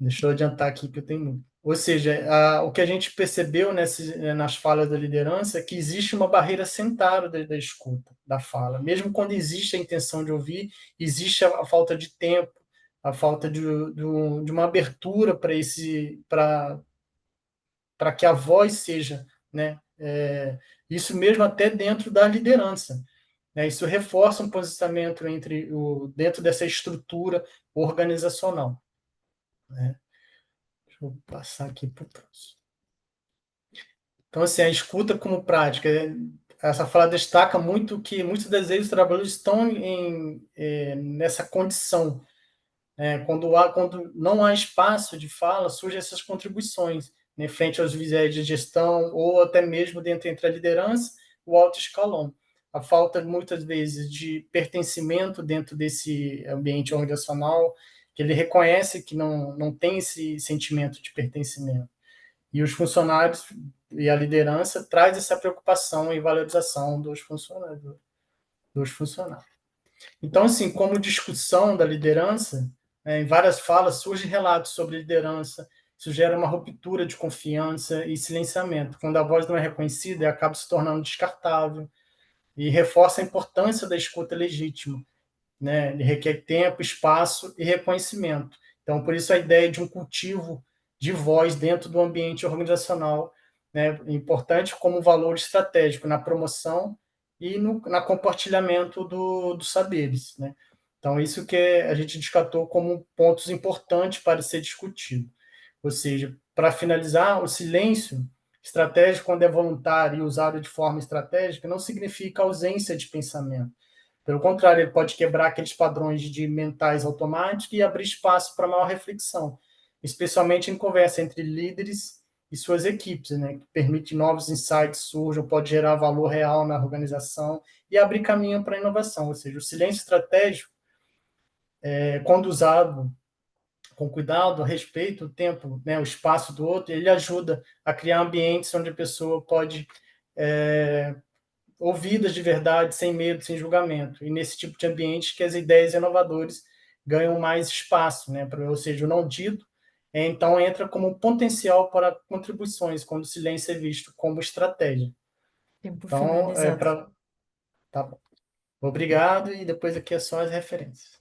deixa eu adiantar aqui que eu tenho muito. Ou seja, o que a gente percebeu nas falas da liderança é que existe uma barreira central da escuta, da fala. Mesmo quando existe a intenção de ouvir, existe a falta de tempo, a falta de uma abertura para que a voz seja, né, isso mesmo até dentro da liderança. Né, isso reforça um posicionamento dentro dessa estrutura organizacional. Né. Deixa eu passar aqui para o próximo. Então, assim, a escuta como prática, essa fala destaca muito que muitas das vezes os trabalhadores estão nessa condição. Quando não há espaço de fala, surgem essas contribuições, né, frente aos viés de gestão ou até mesmo dentro entre a liderança e o alto escalão. A falta, muitas vezes, de pertencimento dentro desse ambiente organizacional, que ele reconhece que não tem esse sentimento de pertencimento. E os funcionários e a liderança traz essa preocupação e valorização dos funcionários. Então, assim, como discussão da liderança, em várias falas surgem relatos sobre liderança, isso gera uma ruptura de confiança e silenciamento. Quando a voz não é reconhecida, ela acaba se tornando descartável e reforça a importância da escuta legítima, né? Ele requer tempo, espaço e reconhecimento. Então, por isso a ideia de um cultivo de voz dentro do ambiente organizacional, né, é importante como valor estratégico na promoção e na compartilhamento dos saberes, né? Então, isso que a gente descartou como pontos importantes para ser discutido. Ou seja, para finalizar, o silêncio estratégico, quando é voluntário e usado de forma estratégica, não significa ausência de pensamento. Pelo contrário, ele pode quebrar aqueles padrões de mentais automáticos e abrir espaço para maior reflexão, especialmente em conversa entre líderes e suas equipes, né, que permite novos insights surjam, pode gerar valor real na organização e abrir caminho para a inovação. Ou seja, o silêncio estratégico, quando usado com cuidado, respeito o tempo, né, o espaço do outro, ele ajuda a criar ambientes onde a pessoa pode ouvidas de verdade, sem medo, sem julgamento. E nesse tipo de ambiente que as ideias inovadoras ganham mais espaço, né? Ou seja, o não dito, então entra como um potencial para contribuições, quando o silêncio é visto como estratégia. Tempo Então, finalizado. tá bom. Obrigado, e depois aqui é só as referências.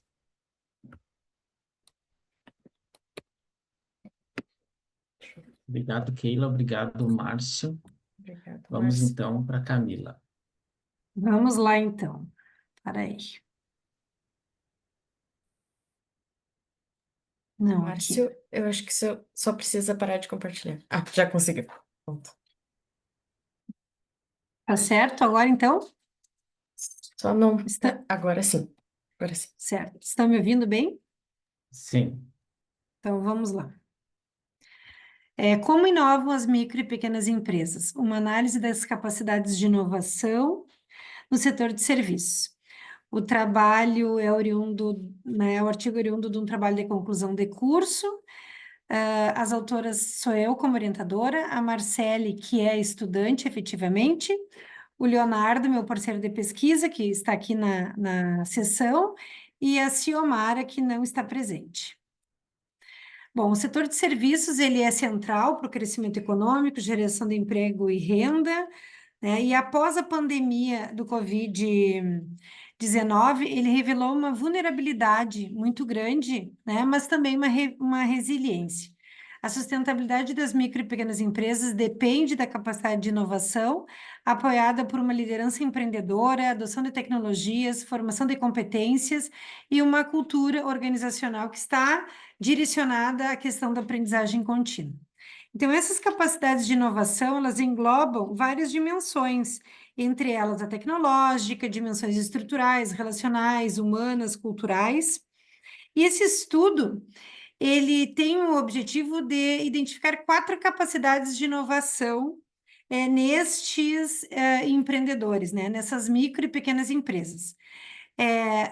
Obrigado, Keila. Obrigado, Márcio. Obrigada, Vamos Márcio. então para Camila. Vamos lá, então. Para aí. Não, aqui. Márcio, eu acho que você só precisa parar de compartilhar. Ah, já conseguiu. Pronto. Tá certo agora, então? Só não. Está Agora sim. Agora sim. certo. Estão me ouvindo bem? Sim. Então, vamos lá. Como inovam as micro e pequenas empresas? Uma análise das capacidades de inovação no setor de serviços. O trabalho é oriundo, né, o artigo é oriundo de um trabalho de conclusão de curso. As autoras sou eu como orientadora, a Marcele, que é estudante efetivamente, o Leonardo, meu parceiro de pesquisa, que está aqui na sessão, e a Ciomara, que não está presente. Bom, o setor de serviços, ele é central para o crescimento econômico, geração de emprego e renda, né? E após a pandemia do Covid-19, ele revelou uma vulnerabilidade muito grande, né? Mas também uma resiliência. A sustentabilidade das micro e pequenas empresas depende da capacidade de inovação, apoiada por uma liderança empreendedora, adoção de tecnologias, formação de competências e uma cultura organizacional que está direcionada à questão da aprendizagem contínua. Então, essas capacidades de inovação, elas englobam várias dimensões, entre elas a tecnológica, dimensões estruturais, relacionais, humanas, culturais. E esse estudo, ele tem o objetivo de identificar 4 capacidades de inovação nestes empreendedores, né? Nessas micro e pequenas empresas.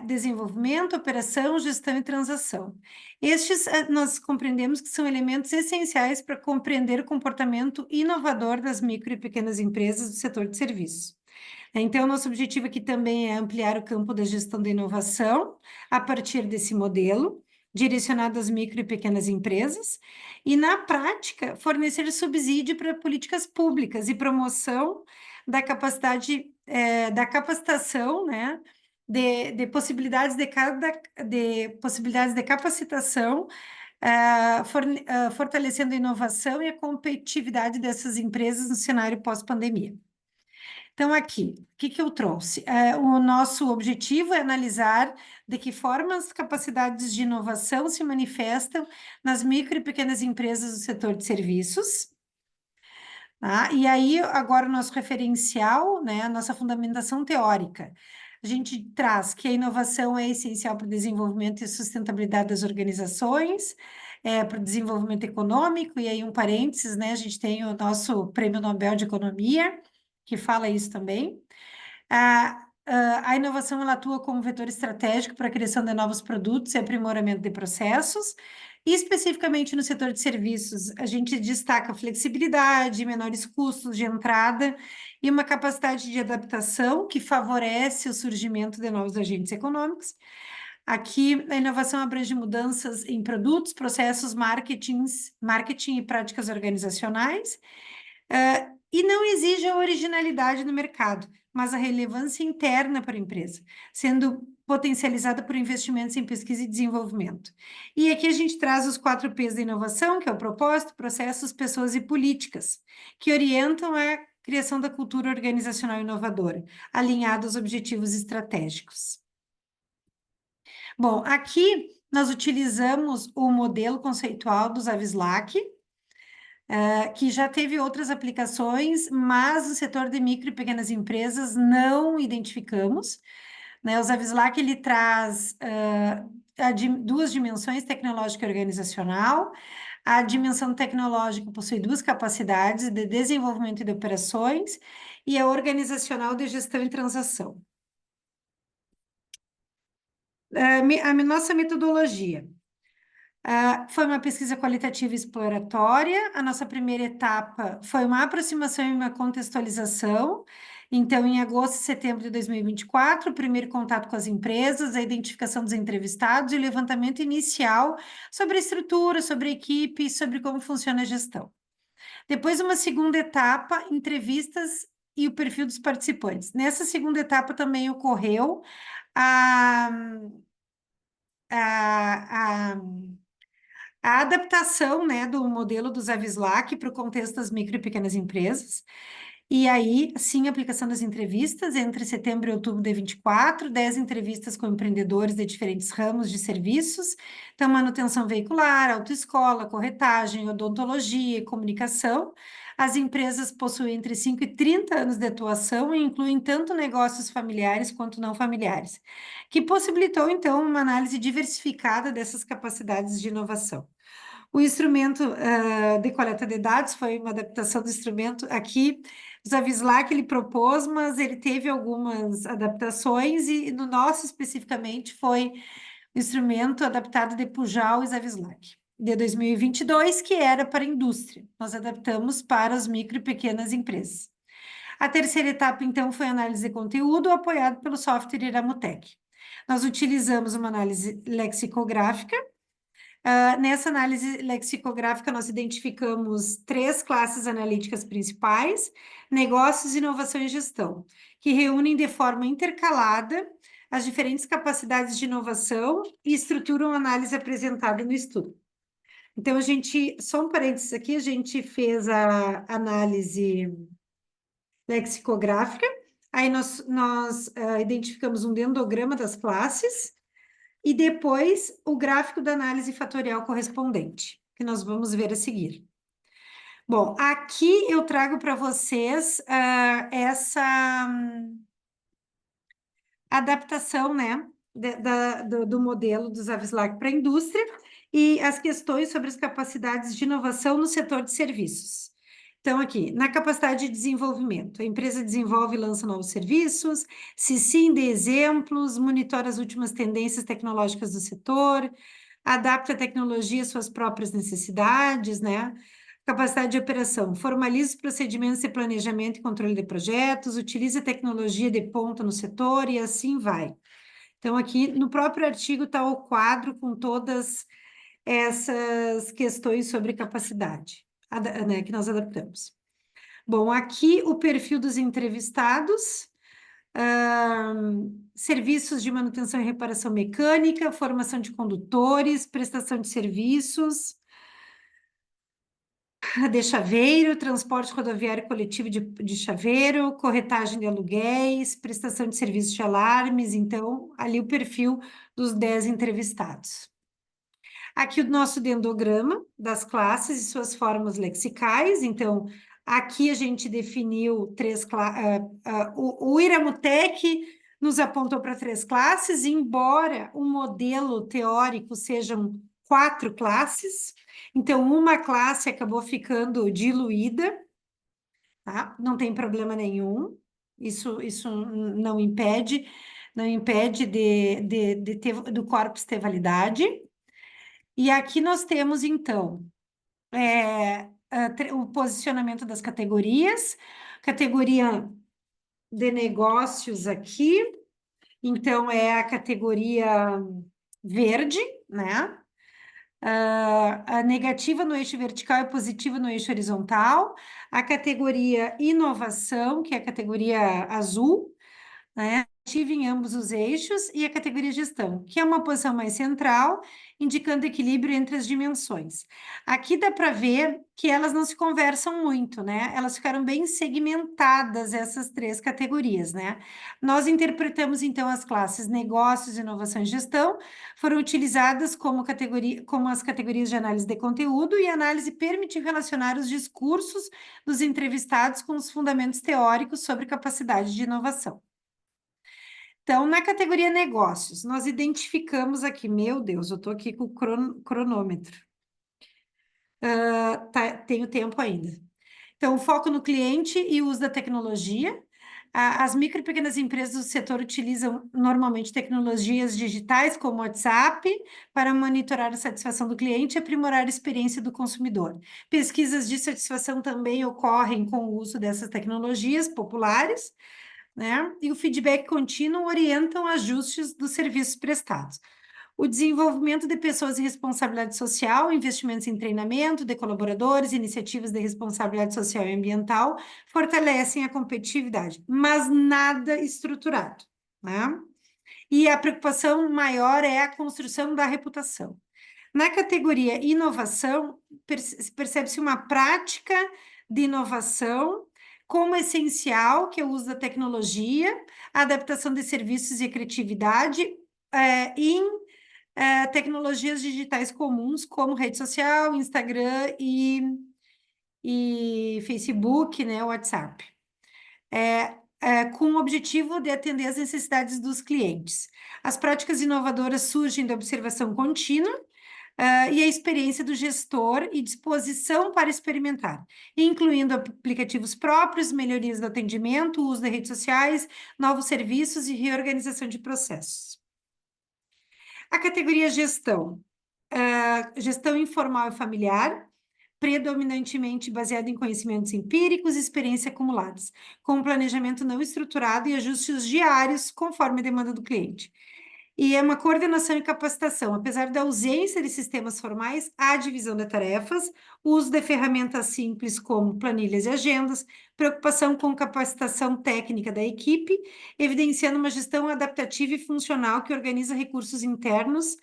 Desenvolvimento, operação, gestão e transação. Estes nós compreendemos que são elementos essenciais para compreender o comportamento inovador das micro e pequenas empresas do setor de serviços. Então, nosso objetivo aqui também é ampliar o campo da gestão da inovação a partir desse modelo, direcionado às micro e pequenas empresas, e, na prática, fornecer subsídio para políticas públicas e promoção da capacidade, da capacitação, né, de possibilidades possibilidades de capacitação, fortalecendo a inovação e a competitividade dessas empresas no cenário pós-pandemia. Então, aqui, o que eu trouxe? O nosso objetivo é analisar de que forma as capacidades de inovação se manifestam nas micro e pequenas empresas do setor de serviços. Tá? E aí, agora, o nosso referencial, né, a nossa fundamentação teórica. A gente traz que a inovação é essencial para o desenvolvimento e sustentabilidade das organizações, para o desenvolvimento econômico, e aí um parênteses, né, a gente tem o nosso Prêmio Nobel de Economia, que fala isso também. a inovação ela atua como vetor estratégico para a criação de novos produtos e aprimoramento de processos. E especificamente no setor de serviços, a gente destaca flexibilidade, menores custos de entrada e uma capacidade de adaptação que favorece o surgimento de novos agentes econômicos. Aqui, a inovação abrange mudanças em produtos, processos, marketing e práticas organizacionais, e não exige a originalidade no mercado, mas a relevância interna para a empresa, sendo potencializada por investimentos em pesquisa e desenvolvimento. E aqui a gente traz os 4 P's da inovação, que é o propósito, processos, pessoas e políticas, que orientam a criação da cultura organizacional inovadora, alinhada aos objetivos estratégicos. Bom, aqui nós utilizamos o modelo conceitual do Zavislak, que já teve outras aplicações, mas no setor de micro e pequenas empresas não identificamos, né? O Zavislak, ele traz 2 dimensões, tecnológica e organizacional. A dimensão tecnológica possui 2 capacidades, de desenvolvimento e de operações, e a organizacional de gestão e transação. A nossa metodologia. Foi uma pesquisa qualitativa e exploratória. A nossa primeira etapa foi uma aproximação e uma contextualização. Então, em agosto e setembro de 2024, o primeiro contato com as empresas, a identificação dos entrevistados e o levantamento inicial sobre a estrutura, sobre a equipe e sobre como funciona a gestão. Depois, uma segunda etapa, entrevistas e o perfil dos participantes. Nessa segunda etapa também ocorreu a adaptação, né, do modelo do Zavislak para o contexto das micro e pequenas empresas. E aí, sim, a aplicação das entrevistas entre setembro e outubro de 24, 10 entrevistas com empreendedores de diferentes ramos de serviços, então manutenção veicular, autoescola, corretagem, odontologia e comunicação. As empresas possuem entre 5 e 30 anos de atuação e incluem tanto negócios familiares quanto não familiares, que possibilitou, então, uma análise diversificada dessas capacidades de inovação. O instrumento de coleta de dados foi uma adaptação do instrumento aqui. O Zavislak ele propôs, mas ele teve algumas adaptações e no nosso especificamente foi o instrumento adaptado de Pujal e Zavislak, de 2022, que era para a indústria. Nós adaptamos para as micro e pequenas empresas. A terceira etapa, então, foi a análise de conteúdo, apoiado pelo software Iramutec. Nós utilizamos uma análise lexicográfica. Nessa análise lexicográfica, nós identificamos 3 classes analíticas principais: negócios, inovação e gestão, que reúnem de forma intercalada as diferentes capacidades de inovação e estruturam a análise apresentada no estudo. Então, só um parênteses aqui, a gente fez a análise lexicográfica, aí nós identificamos um dendrograma das classes, e depois o gráfico da análise fatorial correspondente, que nós vamos ver a seguir. Bom, aqui eu trago para vocês essa adaptação, né, do modelo do Zavislak para a indústria e as questões sobre as capacidades de inovação no setor de serviços. Então, aqui, na capacidade de desenvolvimento, a empresa desenvolve e lança novos serviços, se sim, dê exemplos, monitora as últimas tendências tecnológicas do setor, adapta a tecnologia às suas próprias necessidades, né? Capacidade de operação, formaliza os procedimentos de planejamento e controle de projetos, utiliza a tecnologia de ponta no setor e assim vai. Então, aqui no próprio artigo está o quadro com todas essas questões sobre capacidade, né, que nós adaptamos. Bom, aqui o perfil dos entrevistados, serviços de manutenção e reparação mecânica, formação de condutores, prestação de serviços, de chaveiro, transporte rodoviário coletivo de chaveiro, corretagem de aluguéis, prestação de serviços de alarmes, então, ali o perfil dos 10 entrevistados. Aqui o nosso dendrograma das classes e suas formas lexicais, então, aqui a gente definiu 3 classes, o Iramutec nos apontou para 3 classes, embora o modelo teórico sejam 4 classes, então uma classe acabou ficando diluída, tá? Não tem problema nenhum. Isso não impede, do corpus ter validade. E aqui nós temos, então, o posicionamento das categorias, categoria de negócios aqui, então é a categoria verde, né? A negativa no eixo vertical e positiva no eixo horizontal, a categoria inovação, que é a categoria azul, né? Ativa em ambos os eixos, e a categoria gestão, que é uma posição mais central, indicando equilíbrio entre as dimensões. Aqui dá para ver que elas não se conversam muito, né? Elas ficaram bem segmentadas, essas três categorias, né? Nós interpretamos, então, as classes negócios, inovação e gestão, foram utilizadas como as categorias de análise de conteúdo, e a análise permitiu relacionar os discursos dos entrevistados com os fundamentos teóricos sobre capacidade de inovação. Então, na categoria negócios, nós identificamos aqui, meu Deus, eu estou aqui com o cronômetro. Tenho tempo ainda. Então, o foco no cliente e o uso da tecnologia. As micro e pequenas empresas do setor utilizam normalmente tecnologias digitais, como WhatsApp, para monitorar a satisfação do cliente e aprimorar a experiência do consumidor. Pesquisas de satisfação também ocorrem com o uso dessas tecnologias populares, né? E o feedback contínuo orientam ajustes dos serviços prestados. O desenvolvimento de pessoas em responsabilidade social, investimentos em treinamento de colaboradores, iniciativas de responsabilidade social e ambiental fortalecem a competitividade, mas nada estruturado, né? E a preocupação maior é a construção da reputação. Na categoria inovação, percebe-se uma prática de inovação como essencial, que é o uso da tecnologia, a adaptação de serviços e a criatividade em tecnologias digitais comuns, como rede social, Instagram e Facebook, né, WhatsApp. Com o objetivo de atender às necessidades dos clientes. As práticas inovadoras surgem da observação contínua, e a experiência do gestor e disposição para experimentar, incluindo aplicativos próprios, melhorias do atendimento, uso de redes sociais, novos serviços e reorganização de processos. A categoria gestão. Gestão informal e familiar, predominantemente baseada em conhecimentos empíricos e experiências acumuladas, com planejamento não estruturado e ajustes diários conforme a demanda do cliente. E é uma coordenação e capacitação. Apesar da ausência de sistemas formais, há divisão de tarefas, uso de ferramentas simples como planilhas e agendas, preocupação com capacitação técnica da equipe, evidenciando uma gestão adaptativa e funcional que organiza recursos internos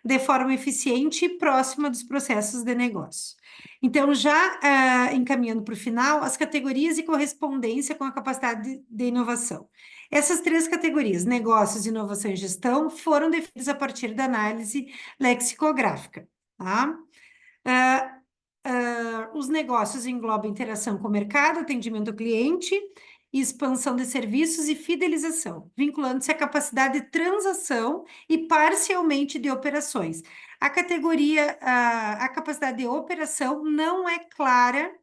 de forma eficiente e próxima dos processos de negócio. Então, já encaminhando para o final, as categorias e correspondência com a capacidade de inovação. Essas três categorias, negócios, inovação e gestão, foram definidas a partir da análise lexicográfica. Tá? Os negócios englobam interação com o mercado, atendimento ao cliente, expansão de serviços e fidelização, vinculando-se à capacidade de transação e parcialmente de operações. A capacidade de operação não é clara,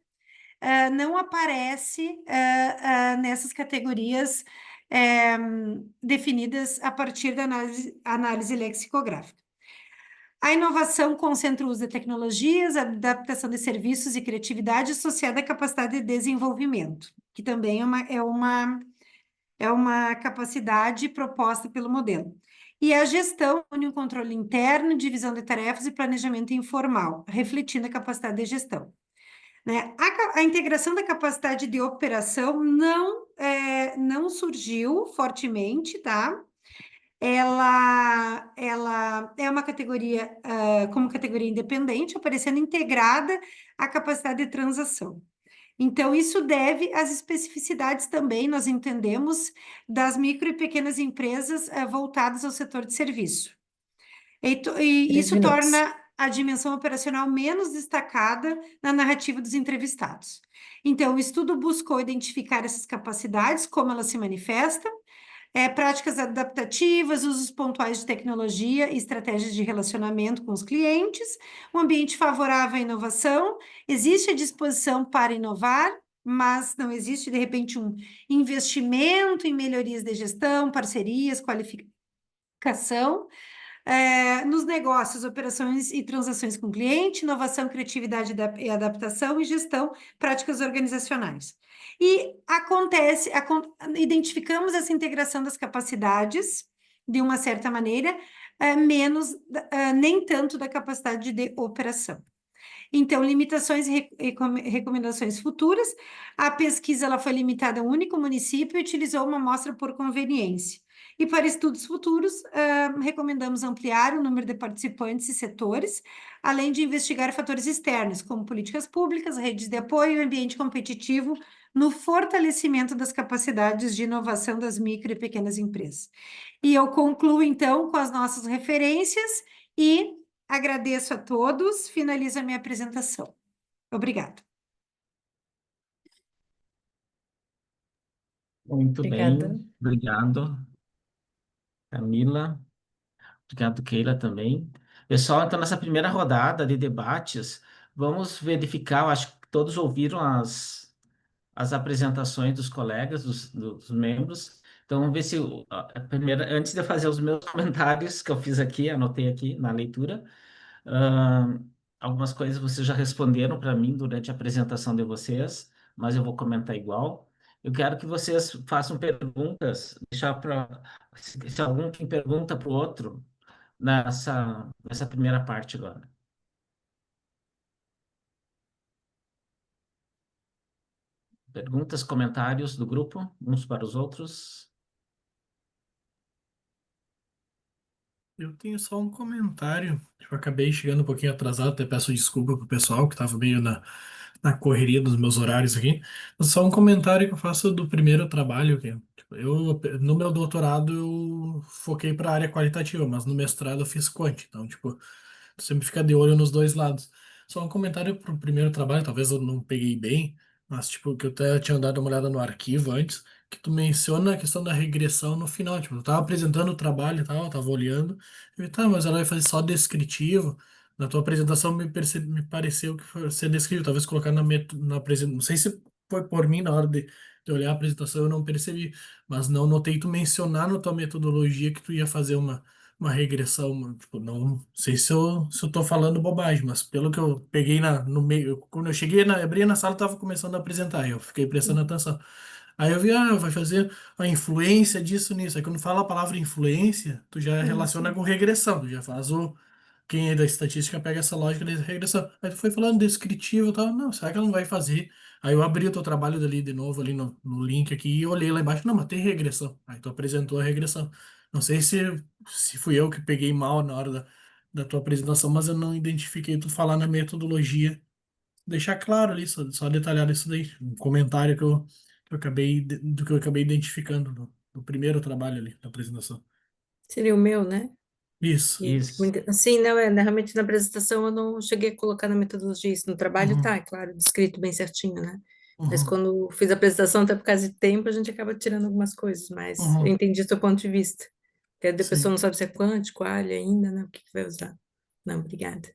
não aparece nessas categorias definidas a partir da análise lexicográfica. A inovação concentra o uso de tecnologias, a adaptação de serviços e criatividade associada à capacidade de desenvolvimento, que também é uma capacidade proposta pelo modelo. E a gestão une o controle interno, divisão de tarefas e planejamento informal, refletindo a capacidade de gestão. Né? A integração da capacidade de operação não surgiu fortemente, tá? Ela é uma categoria, como categoria independente, aparecendo integrada à capacidade de transação. Então, isso deve às especificidades também, nós entendemos, das micro e pequenas empresas voltadas ao setor de serviço. E isso torna a dimensão operacional menos destacada na narrativa dos entrevistados. Então, o estudo buscou identificar essas capacidades, como elas se manifestam, práticas adaptativas, usos pontuais de tecnologia e estratégias de relacionamento com os clientes, um ambiente favorável à inovação, existe a disposição para inovar, mas não existe, de repente, um investimento em melhorias de gestão, parcerias, qualificação, nos negócios, operações e transações com cliente, inovação, criatividade e adaptação e gestão, práticas organizacionais. E identificamos essa integração das capacidades, de uma certa maneira, menos, nem tanto da capacidade de operação. Então, limitações e recomendações futuras. A pesquisa ela foi limitada a um único município e utilizou uma amostra por conveniência. E para estudos futuros, recomendamos ampliar o número de participantes e setores, além de investigar fatores externos, como políticas públicas, redes de apoio e ambiente competitivo, no fortalecimento das capacidades de inovação das micro e pequenas empresas. E eu concluo, então, com as nossas referências e agradeço a todos, finalizo a minha apresentação. Obrigada. Muito Obrigada. bem, obrigado, Camila. Obrigado, Keila, também. Pessoal, então, nessa primeira rodada de debates, vamos verificar, eu acho que todos ouviram as apresentações dos colegas, dos membros. Então, vamos ver se, antes de eu fazer os meus comentários que eu fiz aqui, anotei aqui na leitura, ah, algumas coisas vocês já responderam para mim durante a apresentação de vocês, mas eu vou comentar igual. Eu quero que vocês façam perguntas, deixar para se algum tem pergunta para o outro nessa primeira parte agora. Perguntas, comentários do grupo, uns para os outros. Eu tenho só um comentário. Eu acabei chegando um pouquinho atrasado, até peço desculpa pro pessoal que estava meio na correria dos meus horários aqui. Mas só um comentário que eu faço do primeiro trabalho, que tipo, no meu doutorado eu foquei para a área qualitativa, mas no mestrado eu fiz quant. Então, tipo, tu sempre fica de olho nos dois lados. Só um comentário pro primeiro trabalho, talvez eu não peguei bem, mas tipo, que eu até tinha dado uma olhada no arquivo antes, que tu menciona a questão da regressão no final. Tipo, eu tava apresentando o trabalho e tal, eu tava olhando, tá, mas ela vai fazer só descritivo. Na tua apresentação me pareceu que foi ser descritivo, talvez colocar na apresentação. Não sei se foi por mim na hora de olhar a apresentação, eu não percebi, mas não notei tu mencionar na tua metodologia que tu ia fazer uma regressão, tipo, não sei se eu tô falando bobagem, mas pelo que eu peguei no meio, quando eu cheguei abri na sala, tava começando a apresentar, eu fiquei prestando atenção. Aí eu vi, vai fazer a influência disso nisso. Aí quando fala a palavra influência, tu já relaciona com regressão, tu já faz quem é da estatística pega essa lógica de regressão. Aí tu foi falando descritivo e tal, não, será que ela não vai fazer? Aí eu abri o teu trabalho dali de novo, ali no link aqui, e olhei lá embaixo, não, mas tem regressão. Aí tu apresentou a regressão. Não sei se fui eu que peguei mal na hora da tua apresentação, mas eu não identifiquei tu falar na metodologia. Deixar claro ali, só detalhar isso daí. Um comentário que eu acabei, do que eu acabei identificando no primeiro trabalho ali, da apresentação. Seria o meu, né? Isso. E, Isso. sim, não, né, realmente na apresentação eu não cheguei a colocar na metodologia isso. No trabalho tá, Uhum, é claro, descrito bem certinho, né? Mas uhum, quando fiz a apresentação, até por causa de tempo, a gente acaba tirando algumas coisas, mas eu uhum. entendi o seu ponto de vista. Porque a pessoa Sim. não sabe se é quântico, alho ainda, né? O que que vai usar? Não, obrigada.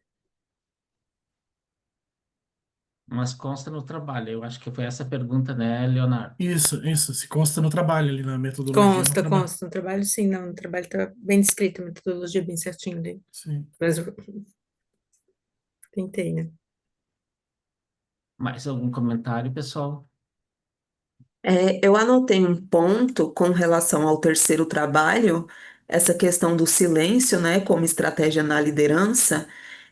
Mas consta no trabalho. Eu acho que foi essa pergunta, né, Leonardo? Isso. Se consta no trabalho ali, na metodologia no Consta, trabalho. consta. No trabalho, sim, não. No trabalho tá bem descrito, a metodologia bem certinho dele. Sim. Mas eu tentei, né? Mais algum comentário, pessoal? Eu anotei um ponto com relação ao terceiro trabalho, essa questão do silêncio, né, como estratégia na liderança.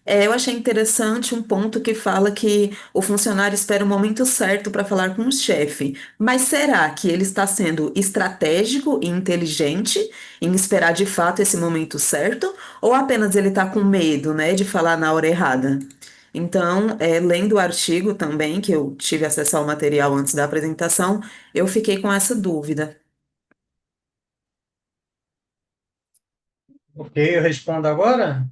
Eu achei interessante um ponto que fala que o funcionário espera o momento certo para falar com o chefe. Mas será que ele está sendo estratégico e inteligente em esperar de fato esse momento certo? Ou apenas ele está com medo, né, de falar na hora errada? Então, lendo o artigo também, que eu tive acesso ao material antes da apresentação, eu fiquei com essa dúvida. Ok, eu respondo agora?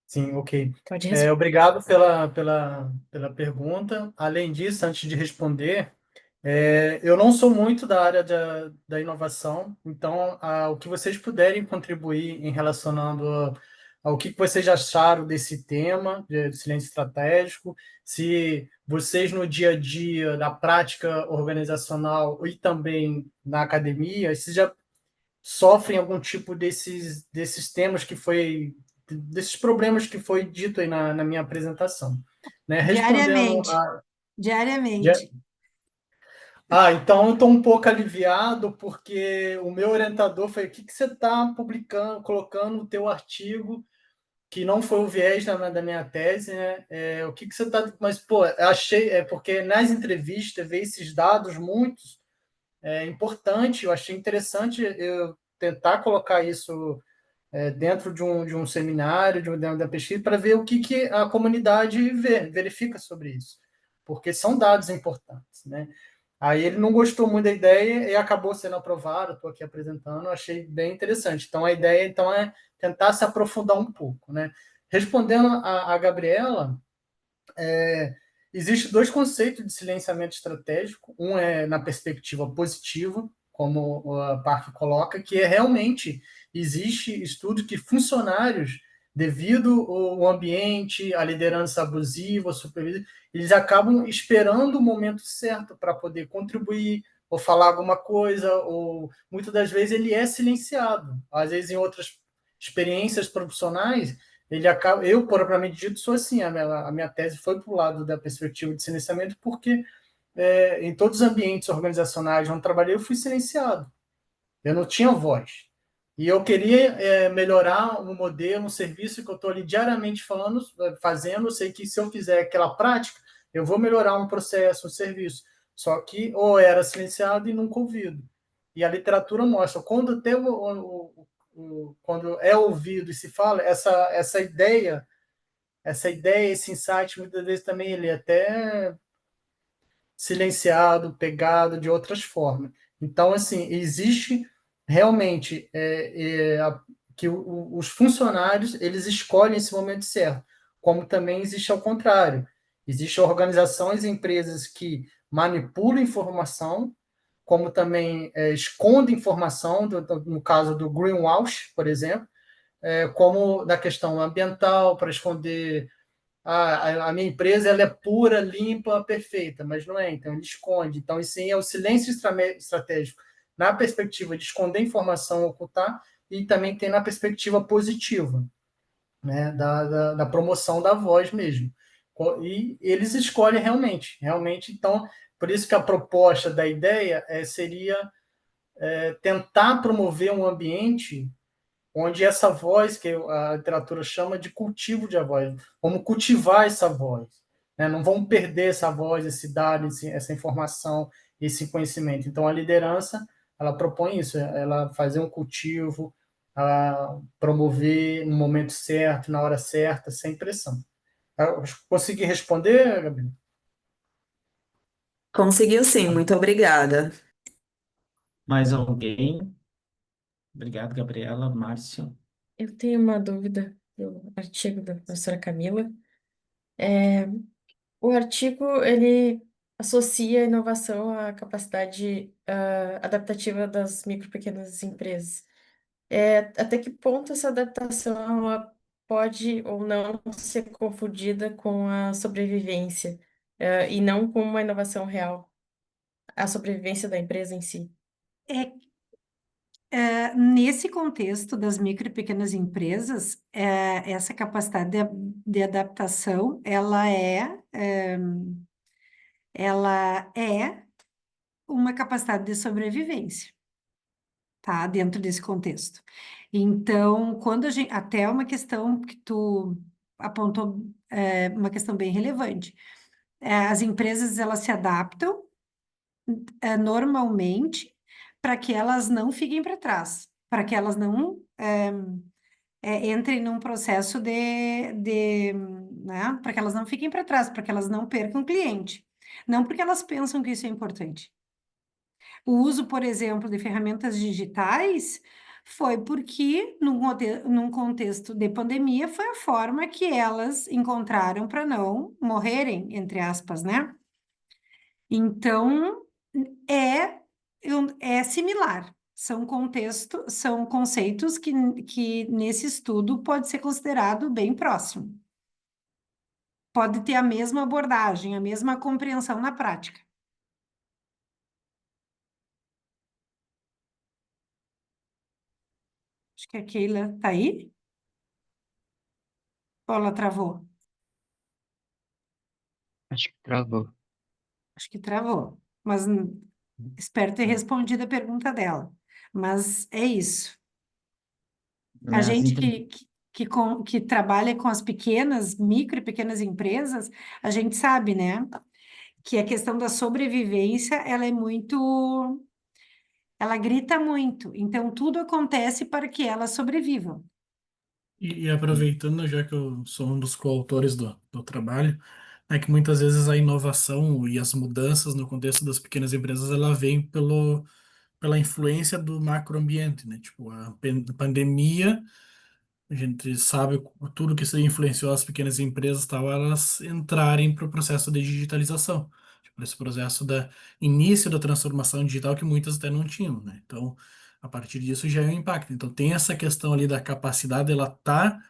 Sim, ok. Pode responder. Obrigado pela pergunta. Além disso, antes de responder, eu não sou muito da área da inovação, então o que vocês puderem contribuir em relacionando o que que vocês acharam desse tema de silêncio estratégico, se vocês no dia a dia, na prática organizacional e também na academia, se já sofrem algum tipo desses temas desses problemas que foi dito aí na minha apresentação, né? Respondendo Diariamente, a... diariamente. Então eu estou um pouco aliviado, porque o meu orientador foi: o que que você está publicando, colocando no teu artigo, que não foi o viés da minha tese, né? O que que você está... Mas, pô, eu achei... porque nas entrevistas ver esses dados muitos é importante, eu achei interessante eu tentar colocar isso dentro de um seminário, dentro da pesquisa, para ver o que que a comunidade verifica sobre isso, porque são dados importantes, né? Aí ele não gostou muito da ideia e acabou sendo aprovado. Estou aqui apresentando, eu achei bem interessante. Então, a ideia então é tentar se aprofundar um pouco, né? Respondendo a Gabriela, existem dois conceitos de silenciamento estratégico. Um é na perspectiva positiva, como a Park coloca, que é realmente existe estudo que funcionários, devido ao ambiente, à liderança abusiva, supervisão, eles acabam esperando o momento certo para poder contribuir ou falar alguma coisa, ou muitas das vezes ele é silenciado. Às vezes, em outras experiências profissionais, ele acaba... Eu, propriamente dito, sou assim. A minha tese foi para o lado da perspectiva de silenciamento, porque em todos os ambientes organizacionais onde trabalhei, eu fui silenciado. Eu não tinha voz. E eu queria melhorar um modelo, um serviço que eu estou ali diariamente falando, fazendo. Eu sei que se eu fizer aquela prática, eu vou melhorar um processo, um serviço. Só que ou era silenciado e nunca ouvido. E a literatura mostra, quando tem quando é ouvido e se fala, essa ideia, esse insight, muitas vezes também ele é até silenciado, pegado de outras formas. Então, assim, existe realmente que os funcionários eles escolhem esse momento certo, como também existe ao contrário. Existem organizações e empresas que manipulam informação, como também escondem informação, no caso do greenwash, por exemplo, como na questão ambiental, para esconder a minha empresa ela é pura, limpa, perfeita, mas não é, então ele esconde. Então, isso aí é o silêncio estratégico na perspectiva de esconder informação, ocultar, e também tem na perspectiva positiva, né, da promoção da voz mesmo. E eles escolhem realmente. Então, por isso que a proposta da ideia seria tentar promover um ambiente onde essa voz, que a literatura chama de cultivo de voz, vamos cultivar essa voz, né? Não vamos perder essa voz, esse dado, essa informação, esse conhecimento. Então, a liderança, ela propõe isso, ela fazer um cultivo, ela promover no momento certo, na hora certa, sem pressão. Eu consegui responder, Gabi? Conseguiu sim, muito obrigada. Mais alguém? Obrigado, Gabriela. Márcio. Eu tenho uma dúvida do artigo da professora Camila. O artigo, ele associa a inovação à capacidade adaptativa das micro e pequenas empresas. Até que ponto essa adaptação ela pode ou não ser confundida com a sobrevivência, e não com uma inovação real, a sobrevivência da empresa em si? Nesse contexto das micro e pequenas empresas, essa capacidade de adaptação, ela é uma capacidade de sobrevivência, tá? Dentro desse contexto. Então, quando a gente, até uma questão que tu apontou, uma questão bem relevante. As empresas, elas se adaptam, normalmente, para que elas não fiquem para trás, para que elas não entrem num processo né, para que elas não fiquem para trás, para que elas não percam cliente. Não porque elas pensam que isso é importante. O uso, por exemplo, de ferramentas digitais foi porque, num contexto de pandemia, foi a forma que elas encontraram para não morrerem, entre aspas, né? Então, é similar, são conceitos que nesse estudo pode ser considerado bem próximo. Pode ter a mesma abordagem, a mesma compreensão na prática. Acho que a Keila está aí. Ou ela travou? Acho que travou. Acho que travou. Mas espero ter respondido a pergunta dela. Mas é isso. A As gente empre- que trabalha com as pequenas, micro e pequenas empresas, a gente sabe, né? Que a questão da sobrevivência, ela é muito... Ela grita muito. Então, tudo acontece para que elas sobrevivam. E aproveitando, já que eu sou um dos coautores do trabalho, é que muitas vezes a inovação e as mudanças no contexto das pequenas empresas, ela vem pela influência do macroambiente, né? Tipo, a pandemia, a gente sabe tudo que isso influenciou as pequenas empresas, tal, elas entrarem para o processo de digitalização. Tipo, esse processo da início da transformação digital que muitas até não tinham, né? Então, a partir disso já é um impacto. Então, tem essa questão ali da capacidade, ela tá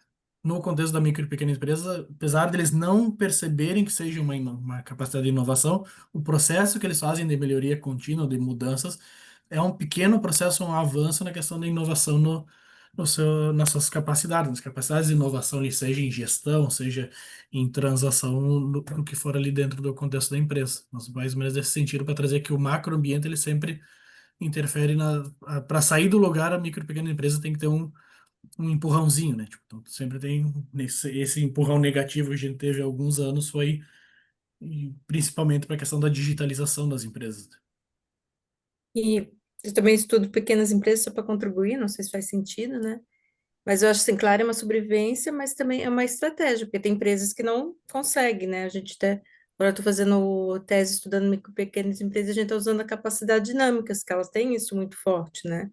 no contexto da micro e pequena empresa, apesar deles não perceberem que seja uma capacidade de inovação, o processo que eles fazem de melhoria contínua, de mudanças, é um pequeno processo, um avanço na questão da inovação nas suas capacidades, nas capacidades de inovação, ali, seja em gestão, seja em transação, no que for ali dentro do contexto da empresa. Mas mais ou menos nesse sentido, para trazer que o macroambiente, ele sempre interfere para sair do lugar, a micro e pequena empresa tem que ter um empurrãozinho, né? Tipo, então, sempre tem esse empurrão negativo que a gente teve há alguns anos foi principalmente para a questão da digitalização das empresas. E eu também estudo pequenas empresas só para contribuir, não sei se faz sentido, né? Mas eu acho assim, claro, é uma sobrevivência, mas também é uma estratégia, porque tem empresas que não conseguem, né? A gente até, agora eu estou fazendo tese estudando micro e pequenas empresas, a gente está usando a capacidade dinâmicas, que elas têm isso muito forte, né?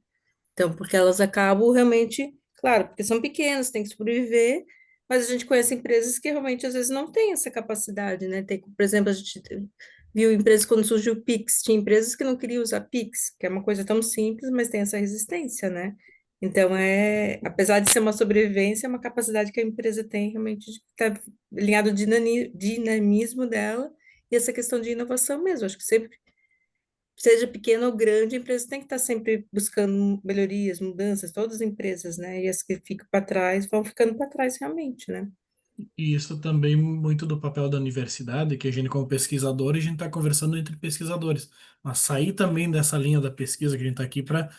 Então, porque elas acabam realmente, claro, porque são pequenas, tem que sobreviver, mas a gente conhece empresas que realmente às vezes não têm essa capacidade, né? Tem, por exemplo, a gente viu empresas quando surgiu o Pix, tinha empresas que não queriam usar Pix, que é uma coisa tão simples, mas tem essa resistência, né? Então, apesar de ser uma sobrevivência, é uma capacidade que a empresa tem realmente de estar alinhado ao dinamismo dela e essa questão de inovação mesmo. Acho que sempre seja pequena ou grande, a empresa tem que estar sempre buscando melhorias, mudanças, todas as empresas, né? E as que ficam para trás vão ficando para trás realmente, né? E isso também muito do papel da universidade, que a gente, como pesquisador, a gente está conversando entre pesquisadores. Mas sair também dessa linha da pesquisa que a gente está aqui para,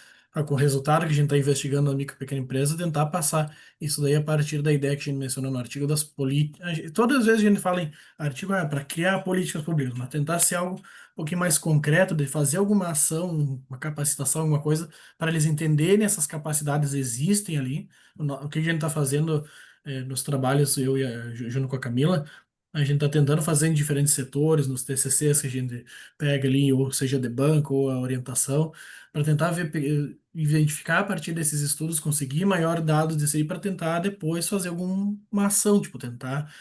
com o resultado que a gente está investigando na micro e pequena empresa, tentar passar isso daí a partir da ideia que a gente mencionou no artigo das políticas. Todas as vezes a gente fala em artigo para criar políticas públicas, mas tentar ser algo um pouquinho mais concreto, de fazer alguma ação, uma capacitação, alguma coisa, para eles entenderem essas capacidades existem ali. O que a gente está fazendo nos trabalhos, eu e junto com a Camila, a gente está tentando fazer em diferentes setores, nos TCCs que a gente pega ali, ou seja, de banco ou a orientação, para tentar ver, identificar a partir desses estudos, conseguir maior dados disso aí para tentar depois fazer alguma ação, tipo, tentar.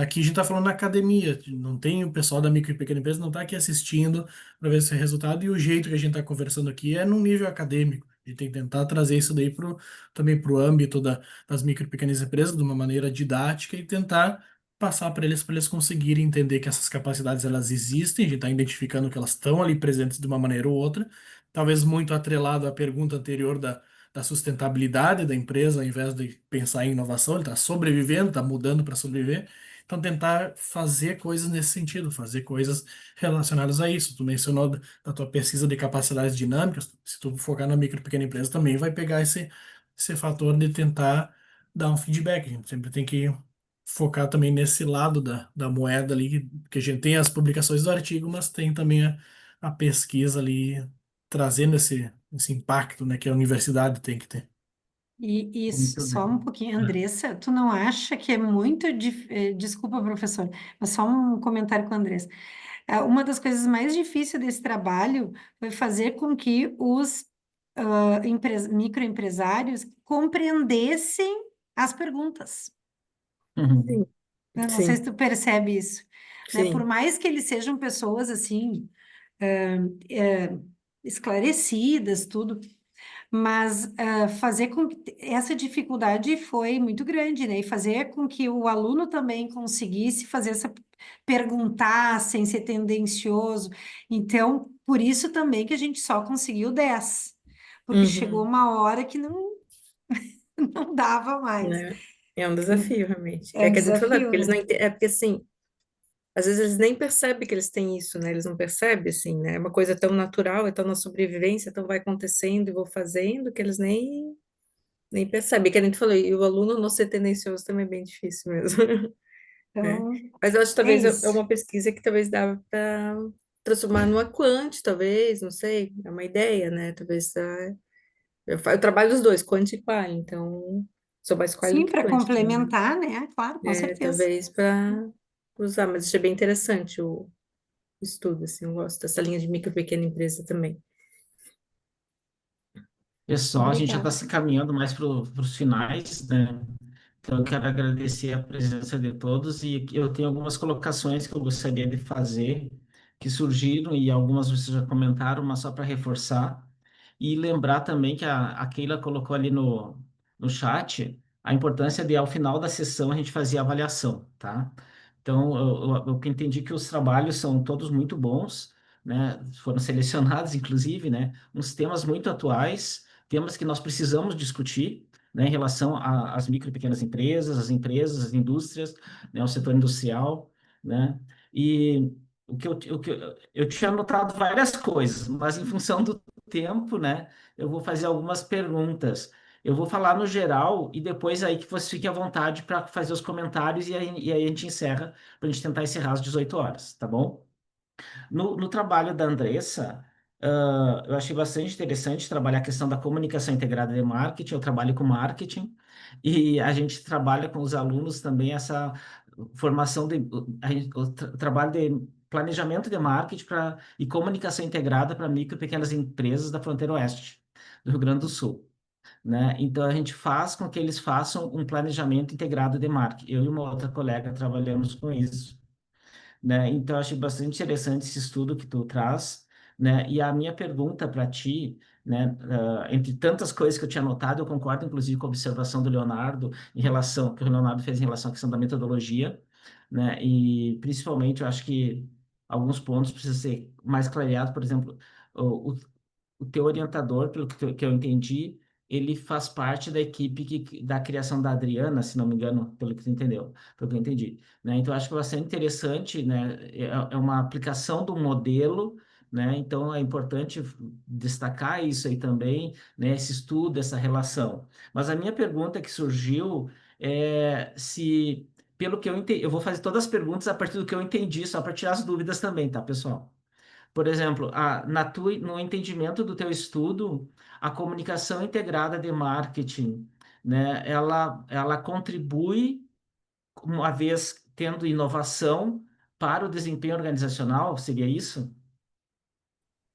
Aqui a gente está falando na academia, não tem o pessoal da micro e pequena empresa, não está aqui assistindo para ver esse resultado, e o jeito que a gente está conversando aqui é num nível acadêmico. A gente tem que tentar trazer isso daí também para o âmbito das micro e pequenas empresas de uma maneira didática e tentar passar para eles conseguirem entender que essas capacidades elas existem, a gente está identificando que elas estão ali presentes de uma maneira ou outra, talvez muito atrelado à pergunta anterior da sustentabilidade da empresa, ao invés de pensar em inovação, ele está sobrevivendo, está mudando para sobreviver. Então, tentar fazer coisas nesse sentido, fazer coisas relacionadas a isso. Tu mencionou da tua pesquisa de capacidades dinâmicas, se tu focar na micro e pequena empresa, também vai pegar esse fator de tentar dar um feedback. A gente sempre tem que focar também nesse lado da moeda ali, que a gente tem as publicações do artigo, mas tem também a pesquisa ali trazendo esse impacto, né, que a universidade tem que ter. E Muito só um bem. pouquinho, Andressa, tu não acha que é muito desculpa, professor, mas só um comentário com a Andressa. Uma das coisas mais difíceis desse trabalho foi fazer com que os microempresários compreendessem as perguntas. Uhum. Sim, Eu não sei se sim, tu percebe isso, né? Por sim. mais que eles sejam pessoas assim, esclarecidas, tudo. Mas fazer com que essa dificuldade foi muito grande, né? E fazer com que o aluno também conseguisse fazer essa perguntar sem ser tendencioso. Então, por isso também que a gente só conseguiu 10, porque chegou Uhum. uma hora que não, não dava mais. Né? É um desafio, realmente. É É um que a gente falou, desafio, porque eles não né? é porque assim, às vezes eles nem percebem que eles têm isso, né? Eles não percebem, assim, né? É uma coisa tão natural, é tão na sobrevivência, tão vai acontecendo e vou fazendo, que eles nem percebem. Que a gente falou, e o aluno não ser tendencioso também é bem difícil mesmo, né? Então, Mas eu acho que é talvez é isso. uma pesquisa que talvez dá para transformar numa quant, talvez, não sei, é uma ideia, né? Talvez eu trabalho os dois, quant e qual, então sou mais qual do Sim, que para quant também. complementar, né? Claro, com certeza. Talvez para usar, mas achei bem interessante o estudo, assim, eu gosto dessa linha de micro e pequena empresa também. Pessoal, a gente já está Obrigada. se encaminhando mais para os finais, né? Então, eu quero agradecer a presença de todos e eu tenho algumas colocações que eu gostaria de fazer, que surgiram e algumas vocês já comentaram, mas só para reforçar. E lembrar também que a Keila colocou ali no chat a importância de, ao final da sessão, a gente fazer a avaliação, tá? Então, eu entendi que os trabalhos são todos muito bons, né? Foram selecionados, inclusive, né? Uns temas muito atuais, temas que nós precisamos discutir, né, em relação às micro e pequenas empresas, as indústrias, né, o setor industrial, né? E eu tinha anotado várias coisas, mas em função do tempo, né, eu vou fazer algumas perguntas. Eu vou falar no geral e depois aí que você fique à vontade para fazer os comentários e aí a gente encerra, para a gente tentar encerrar às 18 horas, tá bom? No trabalho da Andressa, eu achei bastante interessante trabalhar a questão da comunicação integrada de marketing. Eu trabalho com marketing e a gente trabalha com os alunos também essa formação o trabalho de planejamento de marketing e comunicação integrada para micro e pequenas empresas da fronteira oeste do Rio Grande do Sul, né? Então a gente faz com que eles façam um planejamento integrado de marketing. Eu e uma outra colega trabalhamos com isso, né? Então, eu achei bastante interessante esse estudo que tu traz, né? E a minha pergunta para ti, né? Entre tantas coisas que eu tinha notado, eu concordo, inclusive, com a observação do Leonardo em relação, que o Leonardo fez em relação à questão da metodologia, né? E, principalmente, eu acho que alguns pontos precisam ser mais clareados, por exemplo, o, o teu orientador, pelo que eu entendi, ele faz parte da equipe da criação da Adriana, se não me engano, pelo que tu entendeu, pelo que eu entendi, né? Então, acho que vai ser interessante, né? É uma aplicação do modelo, né? Então, é importante destacar isso aí também, né? Esse estudo, essa relação. Mas a minha pergunta que surgiu é se, pelo que eu entendi, eu vou fazer todas as perguntas a partir do que eu entendi, só para tirar as dúvidas também, tá, pessoal? Por exemplo, no entendimento do teu estudo, a comunicação integrada de marketing, né, ela contribui, uma vez tendo inovação para o desempenho organizacional, seria isso?